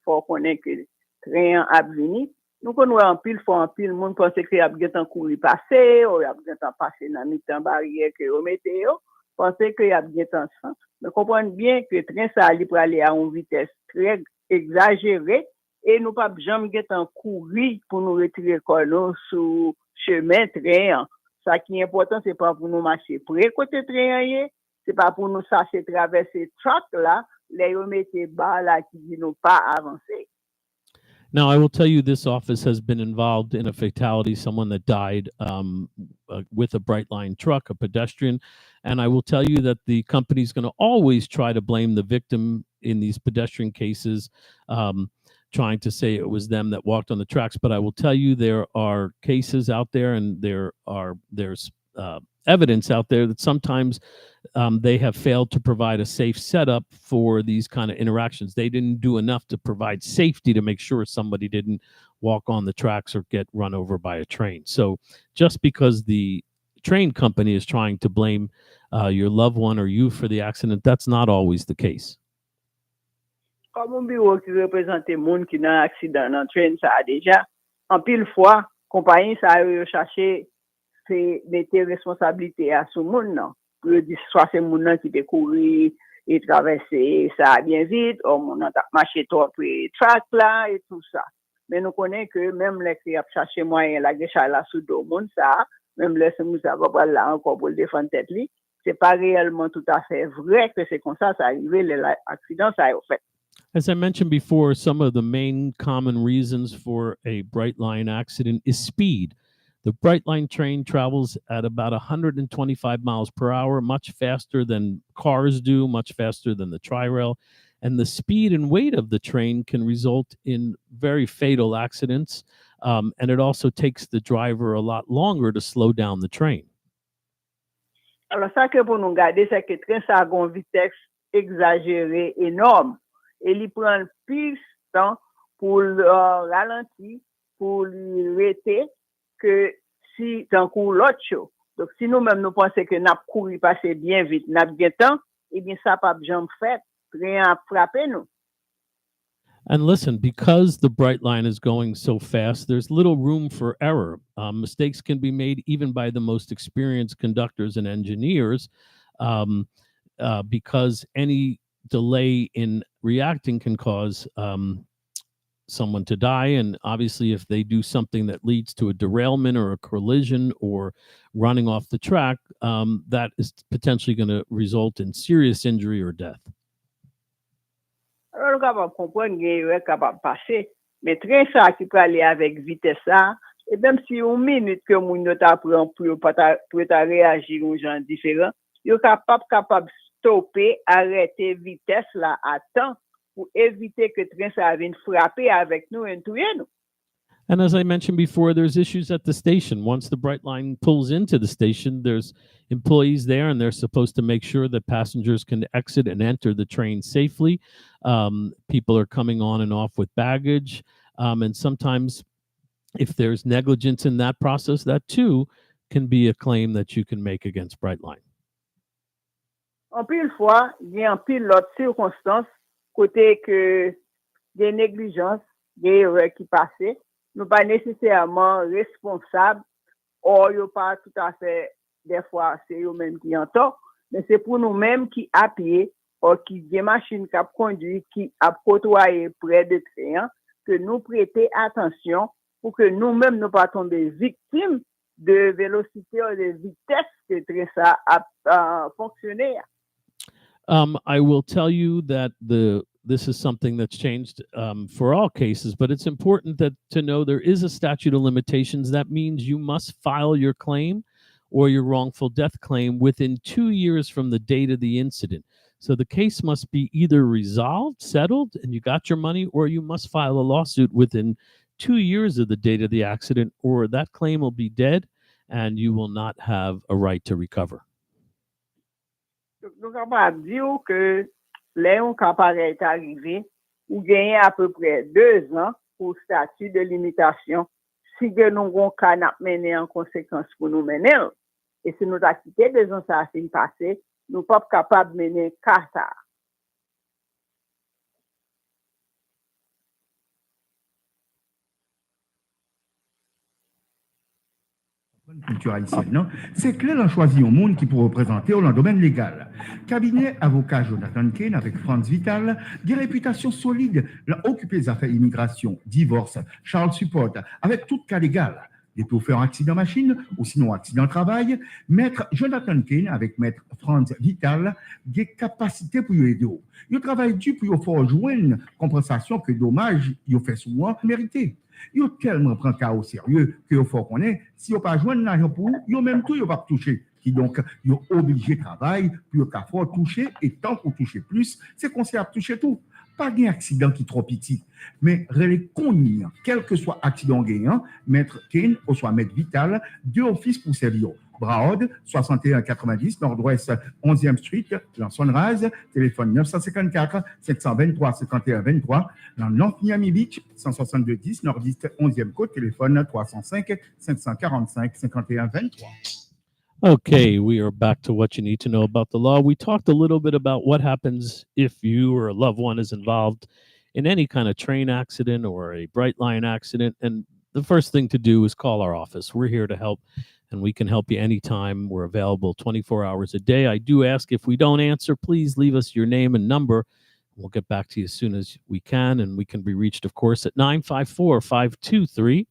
faut connaître que le train a venu. Nous connaissons en pile monde pense que y a bien temps courir passer ou y a bien temps passer dans mi-temps barrière que vous mettez pense que y a bien temps ça. Mais comprenez bien que le train ça aller pour aller à une vitesse très exagérée. Et nous pas jamais temps courir pour nous retirer nous sur chemin train. Ça qui est important, c'est pas pour nous marcher près côté train, c'est pas pour nous chercher traverser track là, les mettez bas là qui dit nous pas avancer. Now, I will tell you, this office has been involved in a fatality, someone that died with a Brightline truck, a pedestrian. And I will tell you that the company is going to always try to blame the victim in these pedestrian cases, trying to say it was them that walked on the tracks. But I will tell you, there are cases out there, and there's evidence out there that sometimes they have failed to provide a safe setup for these kind of interactions. They didn't do enough to provide safety to make sure somebody didn't walk on the tracks or get run over by a train. So just because the train company is trying to blame your loved one or you for the accident, that's not always the case. Comme un bureau qui représente les gens qui ont un accident dans le train, ça a déjà, en pile fois, compagnie, ça a cherché, c'est mettre responsabilité à ce monde, non? Pour dire, soit c'est le monde qui peut courir et traverser ça bien vite, ou on a marché trop après track là, et tout ça. Mais nous connaissons que même les qui ont cherché moyen, la guécha là, sous le monde, ça, même les qui ça va là encore pour le défendre tête, c'est pas réellement tout à fait vrai que c'est comme ça arrivé, l'accident, ça a fait. As I mentioned before, some of the main common reasons for a Brightline accident is speed. The Brightline train travels at about 125 miles per hour, much faster than cars do, much faster than the Tri-Rail. And the speed and weight of the train can result in very fatal accidents. And it also takes the driver a lot longer to slow down the train. Alors, ça que pour nous garder, c'est que le train ça a une vitesse exagérée énorme. Et il prend plus de temps pour le ralentir, pour l'arrêter, que si tant qu'on l'autre chose. Donc, si nous-mêmes nous pensons que nous avons couru passer bien vite, nous avons bien temps, eh bien, ça n'a pas jamais fait, rien à frapper nous. And listen, because the Brightline is going so fast, there's little room for error. Mistakes can be made even by the most experienced conductors and engineers, because any delay in reacting can cause someone to die. And obviously, if they do something that leads to a derailment or a collision or running off the track, that is potentially going to result in serious injury or death. Alors, nous sommes capables de comprendre qu'il est capable de passer, mais train ça qui peut aller avec vitesse ça, et même si une minute que mon note apprend pour réagir aux gens différents, il est capable de stopper, arrêter vitesse là à temps pour éviter que le train ça vienne frapper avec nous et tuer nous. And as I mentioned before, there's issues at the station. Once the Brightline pulls into the station, there's employees there, and they're supposed to make sure that passengers can exit and enter the train safely. People are coming on and off with baggage. And sometimes, if there's negligence in that process, that too can be a claim that you can make against Brightline. En pile fois, il y a en pile l'autre circonstance, côté que des négligences, des erreurs qui passaient, nous pas nécessairement responsables, or yo pas tout à fait, des fois, c'est eux-mêmes qui en tort, mais c'est pour nous-mêmes qui appuyent, ou qui des machines qui conduit, qui a côtoyé près de train, que nous prêter attention pour que nous-mêmes ne pas tomber victimes de vélocité ou de vitesse que train ça a fonctionné. I will tell you that this is something that's changed for all cases, but it's important to know there is a statute of limitations. That means you must file your claim or your wrongful death claim within 2 years from the date of the incident. So the case must be either resolved, settled, and you got your money, or you must file a lawsuit within 2 years of the date of the accident, or that claim will be dead and you will not have a right to recover. Nous sommes capables de dire que l'un cas pareil est arrivé, ou gagné à peu près 2 ans pour statut de limitation, si nous avons un cas à mener en conséquence pour nous mener. Et si nous avons quitté 2 ans, ça a fini passé, nous ne sommes pas capables de mener cas ça. Culture haïtienne, non? C'est clair, on choisit un monde qui pour représenter dans le domaine légal. Cabinet avocat Jonathan Kane avec Franz Vital, des réputations solides, l'a occupé des affaires immigration, divorce, Charles Support, avec tout cas légal. Des chauffeurs accident machine ou sinon accident travail, maître Jonathan Kane avec maître Franz Vital, des capacités pour y aider. Il travaille dur pour faire joindre compensation que dommage il fait souvent mérité. Yo tellement prend cas au sérieux que il faut qu'on ait si yo pas joindre l'argent pour yo même tout yo pas toucher qui donc yo obligé travail puis yo ka faut toucher et tant pour toucher plus c'est qu'on s'est à toucher tout pas d'un accident qui trop petit mais relais connu quel que soit accident gagnant maître Kane ou soit maître Vital deux offices pour servir Braud 6190 Nord-Ouest 11e Street dans Sunrise téléphone 954 723 51 23 dans North Miami Beach 162 10 Nord-Est 11e côte téléphone 305 545 51 23. Okay, we are back to what you need to know about the law. We talked a little bit about what happens if you or a loved one is involved in any kind of train accident or a Brightline accident. And the first thing to do is call our office. We're here to help, and we can help you anytime. We're available 24 hours a day. I do ask if we don't answer, please leave us your name and number. We'll get back to you as soon as we can, and we can be reached, of course, at 954-523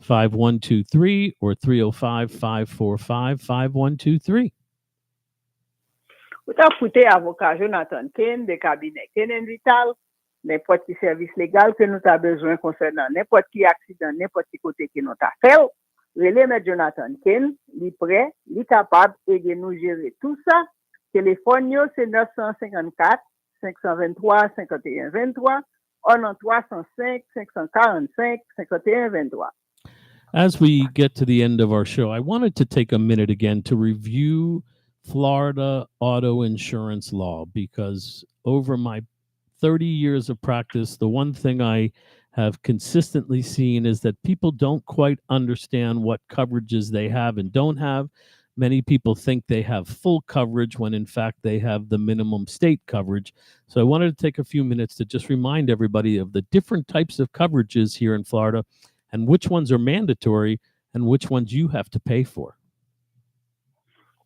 5123 or 305-545-5123. Vous avez écouté avocat Jonathan Kane de cabinet Kane Vital, n'importe qui service légal que nous avons besoin concernant n'importe qui accident, n'importe qui côté que nous avons fait. Relais M. Jonathan Kane, il est prêt, il est capable de nous gérer tout ça. Téléphone, c'est 954 523 51 23 ou 305 545 51 23. As we get to the end of our show, I wanted to take a minute again to review Florida auto insurance law, because over my 30 years of practice, the one thing I have consistently seen is that people don't quite understand what coverages they have and don't have. Many people think they have full coverage when in fact they have the minimum state coverage. So I wanted to take a few minutes to just remind everybody of the different types of coverages here in Florida and which ones are mandatory and which ones you have to pay for.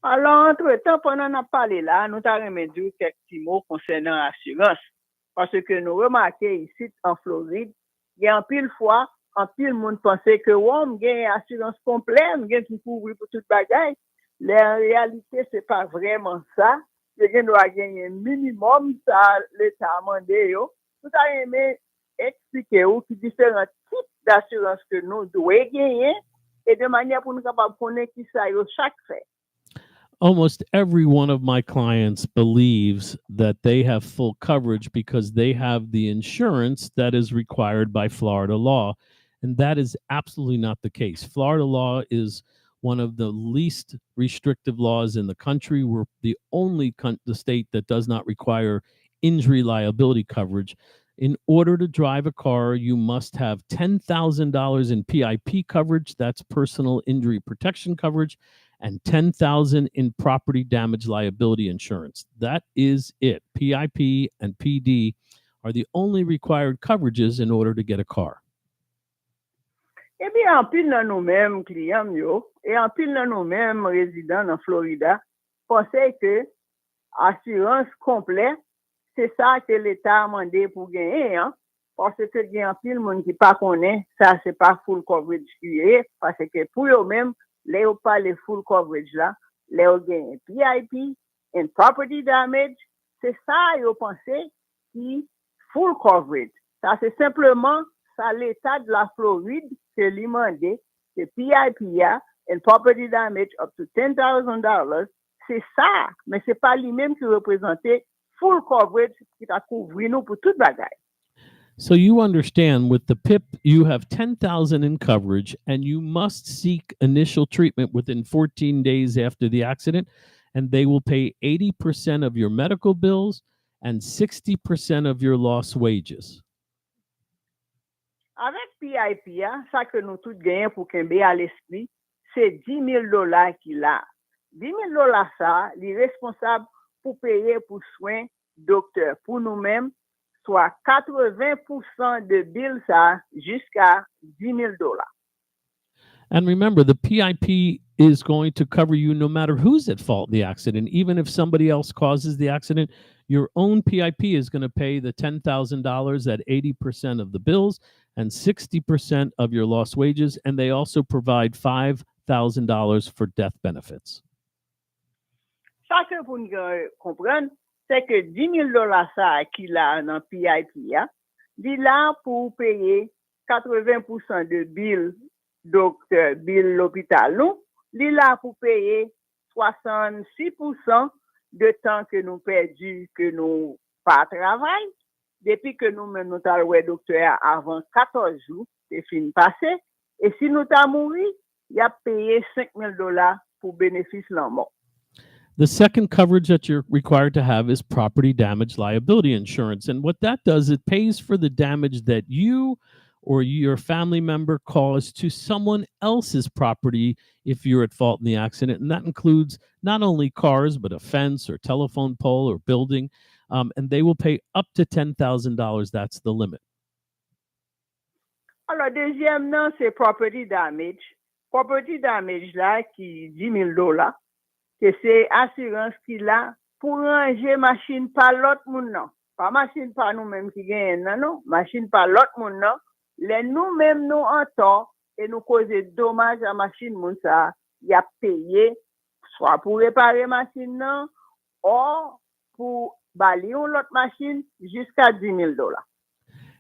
Alors, entre-temps, pendant qu'on a parlé là, nous avons dit quelques petits mots concernant l'assurance. Parce que nous remarquons ici en Floride, il y a un pile fois, un pile monde pensait que on a une assurance complète, on a qui couvre pour toute bagaille. La réalité, c'est pas vraiment ça. On doit gagner un minimum, ça, l'État a demandé. Nous avons expliquer qui différents types d'assurance que nous devons gagner et de manière pour nous capables de connaître qui ça chaque fait. Almost every one of my clients believes that they have full coverage because they have the insurance that is required by Florida law. And that is absolutely not the case. Florida law is one of the least restrictive laws in the country. We're the only the state that does not require injury liability coverage. In order to drive a car, you must have $10,000 in PIP coverage, that's personal injury protection coverage, and $10,000 in property damage liability insurance. That is it. PIP and PD are the only required coverages in order to get a car. Eh bien, en pile dans nous-mêmes clients yo, et en pile dans nous-mêmes résidents en Florida, pensez que assurance complète, c'est ça que l'État a demandé pour gagner, hein? Parce que il y a un pile monde qui pas connaît, ça c'est pas full coverage qui est, parce que pour eux-mêmes, les ou pas les full coverage là, les ou gagne PIP and property damage, c'est ça ils pensé qui full coverage. Ça c'est simplement ça l'État de la Floride que lui mandé que PIP and property damage up to $10,000, c'est ça, mais c'est pas lui-même qui représentait full coverage qui t'a couvert nous pour toute bagaille. So you understand with the PIP, you have $10,000 in coverage and you must seek initial treatment within 14 days after the accident, and they will pay 80% of your medical bills and 60% of your lost wages. Avec PIP, ça que nous tous gagnons pour Kembe à l'esprit, c'est $10,000 qu'il a. $10,000 ça, il est responsable pour payer pour soins docteur pour nous-mêmes, soit 80% de bill ça jusqu'à $10,000. And remember, the PIP is going to cover you no matter who's at fault in the accident. Even if somebody else causes the accident, your own PIP is going to pay the $10,000 at 80% of the bills and 60% of your lost wages. And they also provide $5,000 for death benefits. Ça que pour nous comprendre, c'est que $10,000 ça qu'il a dans PIP, il est là pour payer 80% de bill docteur, bill l'hôpital, nous. Il est là pour payer 66% de temps que nous perdu, que nous pas travail. Depuis que nous-mêmes nous avons le docteur avant 14 jours, c'est fini passé. Et si nous avons mouru, il a payé $5,000 pour bénéfice la mort. The second coverage that you're required to have is property damage liability insurance. And what that does, it pays for the damage that you or your family member caused to someone else's property if you're at fault in the accident. And that includes not only cars, but a fence or telephone pole or building. And they will pay up to $10,000. That's the limit. Alors, deuxième, non, c'est property damage. Property damage, là, qui $10,000, que c'est assurance qu'il a pour ranger machine par l'autre monde, non. Pas machine par nous-mêmes qui gagnent, non, non. Machine par l'autre monde, non. Les nous-mêmes, nous, en temps, et nous causer dommage à machine, moun ça, y a payé, soit pour réparer machine, non, ou pour balayer l'autre machine jusqu'à $10,000.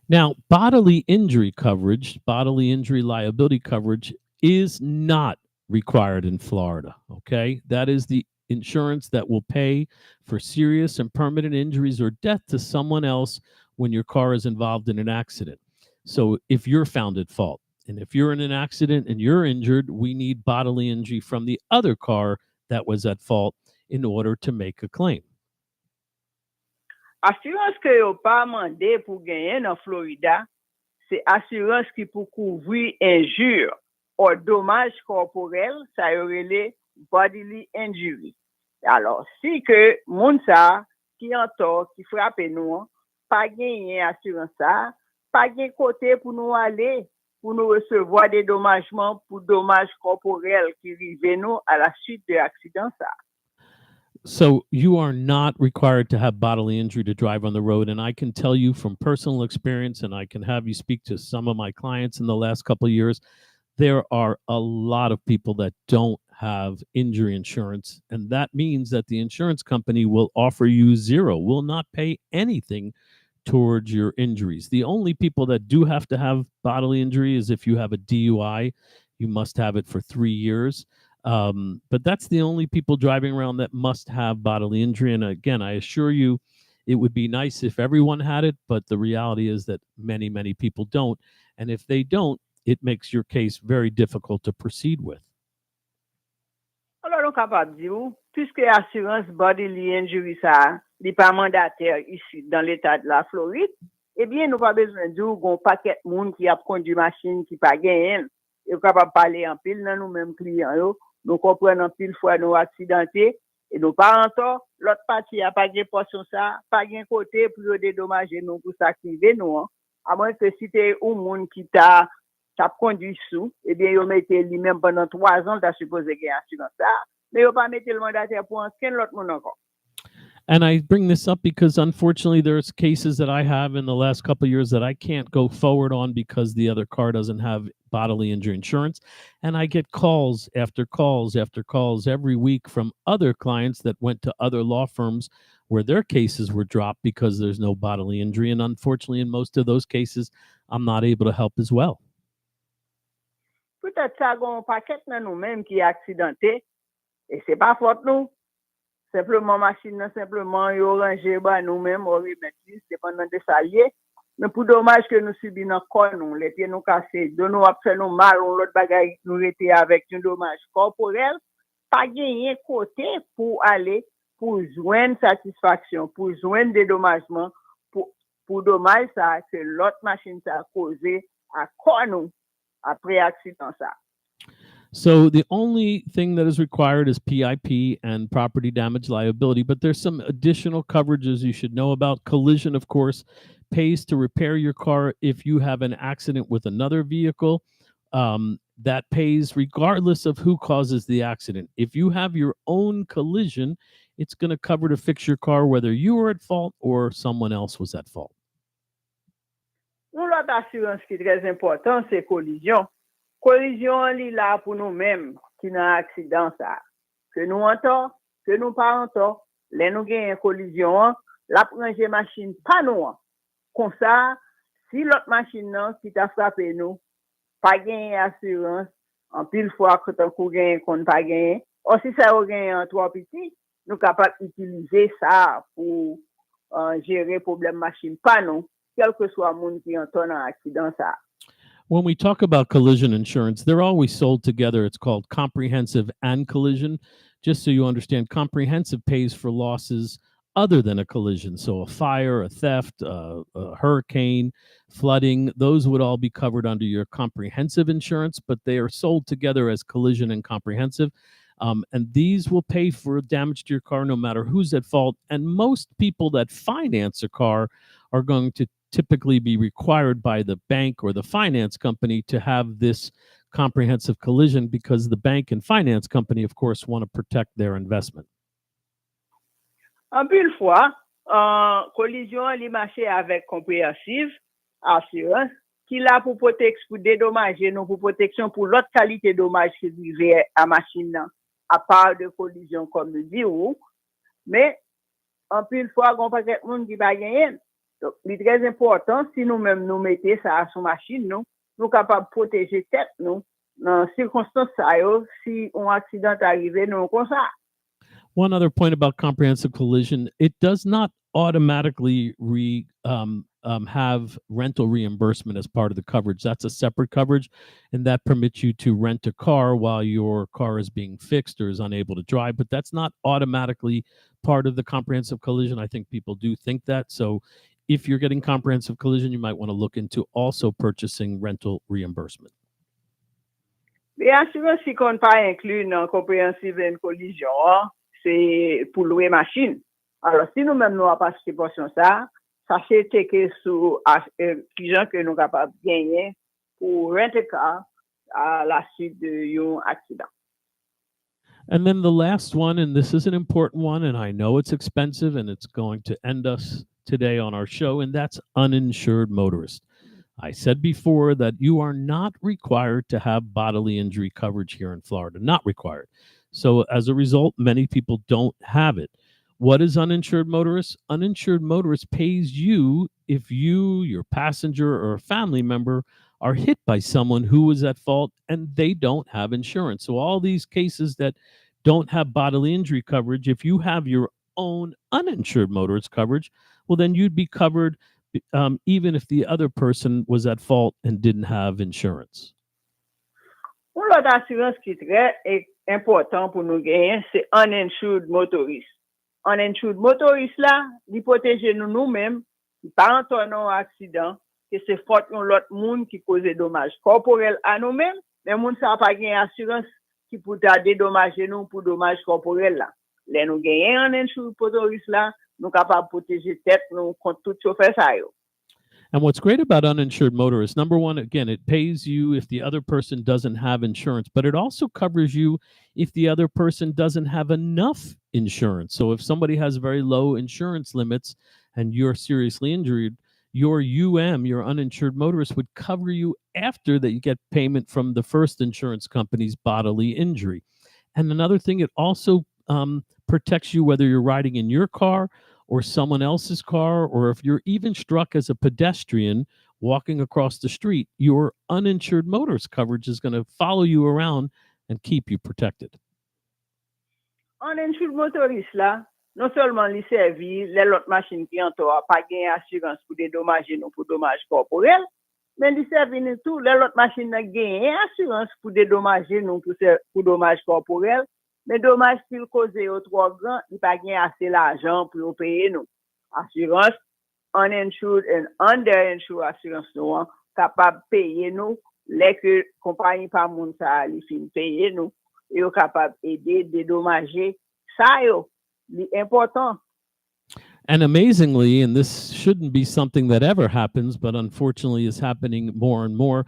Now, bodily injury coverage, bodily injury liability coverage is not required in Florida, okay? That is the insurance that will pay for serious and permanent injuries or death to someone else when your car is involved in an accident. So if you're found at fault, and if you're in an accident and you're injured, we need bodily injury from the other car that was at fault in order to make a claim. Assurance que yo pas mandé pour gagner dans Florida, c'est assurance qui pour couvrir injure ou dommage corporel, ça y aurait bodily injury. Alors, si que moun sa qui en tort, qui frappe nous, pas gagner assurance ça, pas gagner côté pour nous aller, pour nous recevoir des dommagements pour dommages corporels qui arrivent nous à la suite de l'accident ça. So you are not required to have bodily injury to drive on the road. And I can tell you from personal experience, and I can have you speak to some of my clients in the last couple of years, there are a lot of people that don't have injury insurance. And that means that the insurance company will offer you zero, will not pay anything towards your injuries. The only people that do have to have bodily injury is if you have a DUI, you must have it for 3 years. But that's the only people driving around that must have bodily injury. And again, I assure you, it would be nice if everyone had it, but the reality is that many, many people don't. And if they don't, it makes your case very difficult to proceed with. Alors, nous sommes capables de dire, puisque l'assurance bodily injury, ça, n'est pas mandataire ici dans l'État de la Floride, eh bien, nous pas besoin de dire qu'on paquet de monde qui a conduit machine qui pas gagné. Et capable de parler en pile dans nous-mêmes clients. Nous comprenons en pile fois nos accidentés et nos parents, l'autre partie a pas de portion ça, pas de côté pour dédommager nous pour s'activer nous. Hein. À moins que si tu es un monde qui t'a conduit sous, eh bien, ils mettent lui-même pendant 3 ans, tu as supposé qu'il y ait assurance ça, mais ils pas mettre le mandataire pour aucun l'autre monde encore. And I bring this up because unfortunately there's cases that I have in the last couple of years that I can't go forward on because the other car doesn't have bodily injury insurance. And I get calls after calls after calls every week from other clients that went to other law firms where their cases were dropped because there's no bodily injury. And unfortunately, in most of those cases, I'm not able to help as well. Peut-être ça gon paquet nan nous-mêmes qui est accidenté et c'est pas faute nous. Simplement machine simplement yo ranger ba nous-mêmes on remettre c'est pendant des saliers mais pour dommage que nous subis dans corps nous les pieds nous cassés de nous a fait nous mal on l'autre bagaille nous était avec un dommage corporel pas gagner côté pour aller pour joindre satisfaction pour joindre dédommagement pour dommage ça que l'autre machine ça a causé à corps nous après accident ça. So the only thing that is required is PIP and property damage liability, but there's some additional coverages you should know about. Collision, of course, pays to repair your car if you have an accident with another vehicle. That pays regardless of who causes the accident. If you have your own collision, it's going to cover to fix your car whether you were at fault or someone else was at fault. L'autre assurance qui est très important, c'est collision. Collision li là pour nous-mêmes qui n'a accident ça. Que nous entend, que nous pas entend, les nous gagne collision, la ranger machine pas nous. Comme ça, si l'autre machine non qui t'a frappé nous, pas gagne assurance, en pile fois quand on gagne qu'on pas gagne, ou si ça on gagne en trop petit, nous capable utiliser ça pour gérer problème machine pas nous, quel que soit monde qui entend dans accident ça. When we talk about collision insurance, they're always sold together. It's called comprehensive and collision. Just so you understand, comprehensive pays for losses other than a collision. So a fire, a theft, a hurricane, flooding, those would all be covered under your comprehensive insurance, but they are sold together as collision and comprehensive. And these will pay for damage to your car no matter who's at fault. And most people that finance a car are going to typically be required by the bank or the finance company to have this comprehensive collision because the bank and finance company, of course, want to protect their investment. En pile fois, collision li marché avec comprehensive assurance qui là pour protection pour dédommager non pour protection pour l'autre qualité dommage qui vivait à machine à part de collision comme le dit ou mais en pile fois on pas quelqu'un monde qui va gagner. Donc, c'est très important, si nous-mêmes nous mettons ça sur machine, nous capables de protéger tête, nous, dans circonstances, si un accident arrive, nous comme ça. One other point about comprehensive collision, it does not automatically have rental reimbursement as part of the coverage. That's a separate coverage, and that permits you to rent a car while your car is being fixed or is unable to drive, but that's not automatically part of the comprehensive collision. I think people do think that. So if you're getting comprehensive collision, you might want to look into also purchasing rental reimbursement. Les assurances qui ne sont pas inclus dans comprehensive and collision, c'est pour louer machine. Alors, si nous-mêmes nous avons pas cette portion ça c'est que sur l'argent que nous sommes capables de gagner pour renter car à la suite d'un accident. And then the last one, and this is an important one, and I know it's expensive and it's going to end us today on our show, and that's uninsured motorist. I said before that you are not required to have bodily injury coverage here in Florida, not required. So as a result, many people don't have it. What is uninsured motorist? Uninsured motorist pays you if you, your passenger, or a family member are hit by someone who was at fault and they don't have insurance. So all these cases that don't have bodily injury coverage, if you have your own uninsured motorist coverage, well, then you'd be covered even if the other person was at fault and didn't have insurance. Une autre assurance qui est très important pour nous gagner, c'est uninsured motorist. Uninsured motorist là, il protège nous-mêmes, pas en un accident, que c'est faute de l'autre monde qui cause des dommages corporels à nous-mêmes, mais monde ça pas gagner assurance qui peut dédommager nous pour dommages corporels là. Les nous gagner uninsured motorist là, nous capable protéger tête nous contre tout chauffeur ça yo. And what's great about uninsured motorists, number one, again, it pays you if the other person doesn't have insurance, but it also covers you if the other person doesn't have enough insurance. So if somebody has very low insurance limits and you're seriously injured, your your uninsured motorist, would cover you after that you get payment from the first insurance company's bodily injury. And another thing, it also protects you whether you're riding in your car or someone else's car, or if you're even struck as a pedestrian walking across the street, your uninsured motorist coverage is going to follow you around and keep you protected. Uninsured motorist là, non seulement il servit les autres machines qui ont pas gagné assurance pour dédommager nous pour dommages corporels, mais il servi nous tout les autres machines ont gagné assurance pour dédommager nous pour dommages corporels. Mais dommage qu'il cause au trop grand, il pas gagné assez l'argent pour payer nous. Assurance, uninsured and underinsured assurance nous, capable de payer nous, les que compagnie par moun ça, il fin payer nous, et capable aider, dédommager, ça yo, important. And amazingly, and this shouldn't be something that ever happens, but unfortunately is happening more and more,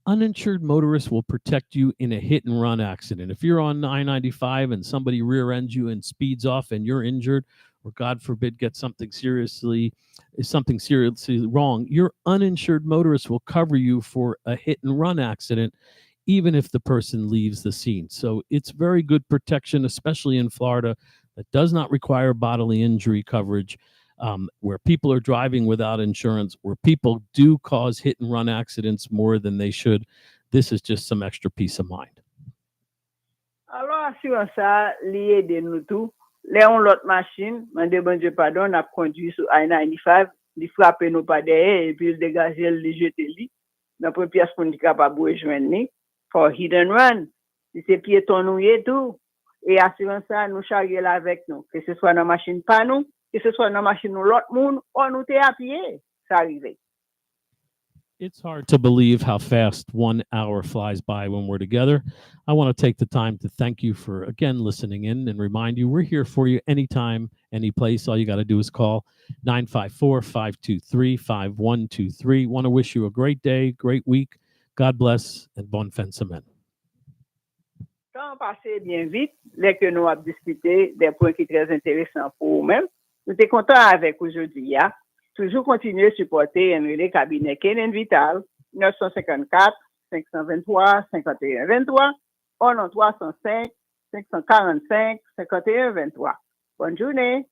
uninsured motorists will protect you in a hit and run accident. If you're on I-95 and somebody rear ends you and speeds off and you're injured, or God forbid gets something seriously wrong, your uninsured motorist will cover you for a hit and run accident, even if the person leaves the scene. So it's very good protection, especially in Florida, that does not require bodily injury coverage. Where people are driving without insurance, where people do cause hit and run accidents more than they should. This is just some extra peace of mind. Alors, assurance ça, lié de nous tout. Léon l'autre machine, mande bon Dieu pardon, n'a conduit sur I-95, il frappe nous pas derrière, et puis il dégage, il jette lui. Dans pour pièce pour nous capable de joindre for hit and run. Si c'est piéton nous et tout. Et assurance ça, nous charger là avec nous. Que ce soit dans machine pas nous, que ce soit dans machine ou l'autre monde, on nous t'est à pied. Ça arrive. It's hard to believe how fast 1 hour flies by when we're together. I want to take the time to thank you for, again, listening in and remind you we're here for you anytime, any place. All you got to do is call 954-523-5123. Want to wish you a great day, great week. God bless, and bonne fin de semaine. Temps passé bien vite, les que nous avons discuté des points qui sont très intéressants pour vous-même. Nous sommes contents avec aujourd'hui. Toujours continuer à supporter le cabinet Kennen Vital, 954 523 51 23, ou non 305 545 51 23. Bonne journée.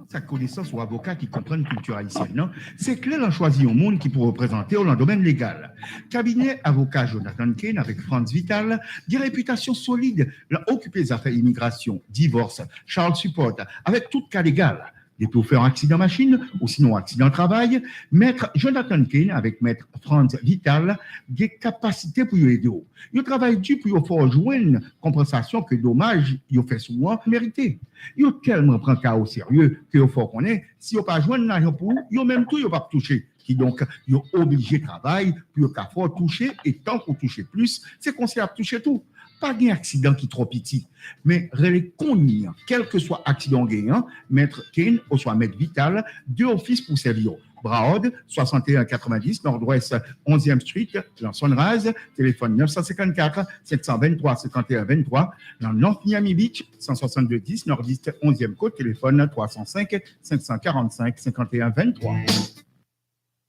Sa connaissance ou avocat qui comprennent culture haïtienne, non? C'est clair, on choisit un monde qui peut représenter dans le domaine légal. Cabinet avocat Jonathan Kane avec Franz Vital, des réputations solides, occupé des affaires immigration, divorce, Charles Support, avec tout cas légal. Des pour faire un accident machine ou sinon accident travail, maître Jonathan Kane avec maître Franz Vital, des capacités pour y aider. Il travaille dur pour y faire joindre compensation que dommage, il fait souvent mérité. Il tellement prend cas au sérieux que il faut qu'on ait, si il pas joindre l'argent pour il même tout il pas toucher. Qui donc il obligé de travailler pour qu'il faut toucher et tant qu'on touche plus, c'est qu'on sait toucher tout. Pas d'un accident qui est trop petit, mais reconnu, quel que soit accident gagnant, maître Kane ou soit maître Vital, deux offices pour servir. Broward, 6190, Nord-Ouest, 11e Street, dans Sunrise, téléphone 954 723 51 23, dans North Miami Beach, 16210, Nord-Est, 11e Côte, téléphone 305 545 51 23.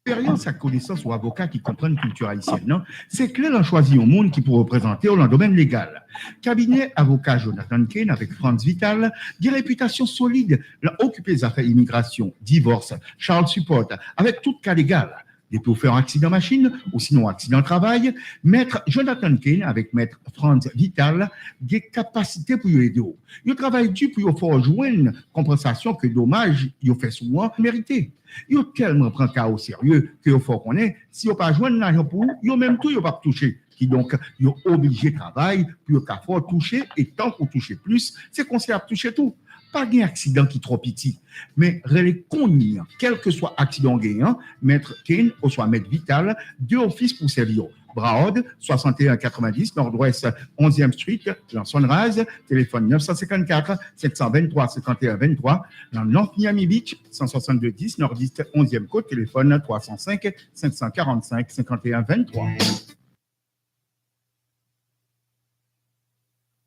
Expérience à connaissance ou avocat qui comprennent culture haïtienne, non? C'est clair, on choisit un monde qui peut représenter dans le domaine légal. Cabinet avocat Jonathan Kane avec Franz Vital, des réputations solides, occupé des affaires immigration, divorce, Charles Support, avec tout cas légal. Des pour faire un accident machine ou sinon accident travail, maître Jonathan Kane avec maître Franz Vital, des capacités pour aider. Il travaille dur pour faire joindre compensation que dommage, il fait souvent mérité. Il tellement prend cas au sérieux que il faut qu'on ait, si il pas joindre l'argent pour, il même tout, il pas toucher. Qui donc, il est obligé de travailler pour qu'il faut toucher et tant qu'on touche plus, c'est qu'on sait toucher tout. Pas un accident qui est trop petit, mais relais connu, quel que soit accident gagnant, maître Kane ou soit maître Vital, deux offices pour servir. Brahod, 6190, Nord-Ouest, 11e Street, dans Sunrise, téléphone 954 723 51 23, dans North Miami Beach, 162 10, Nord-Est, 11e côte, téléphone 305 545 51 23.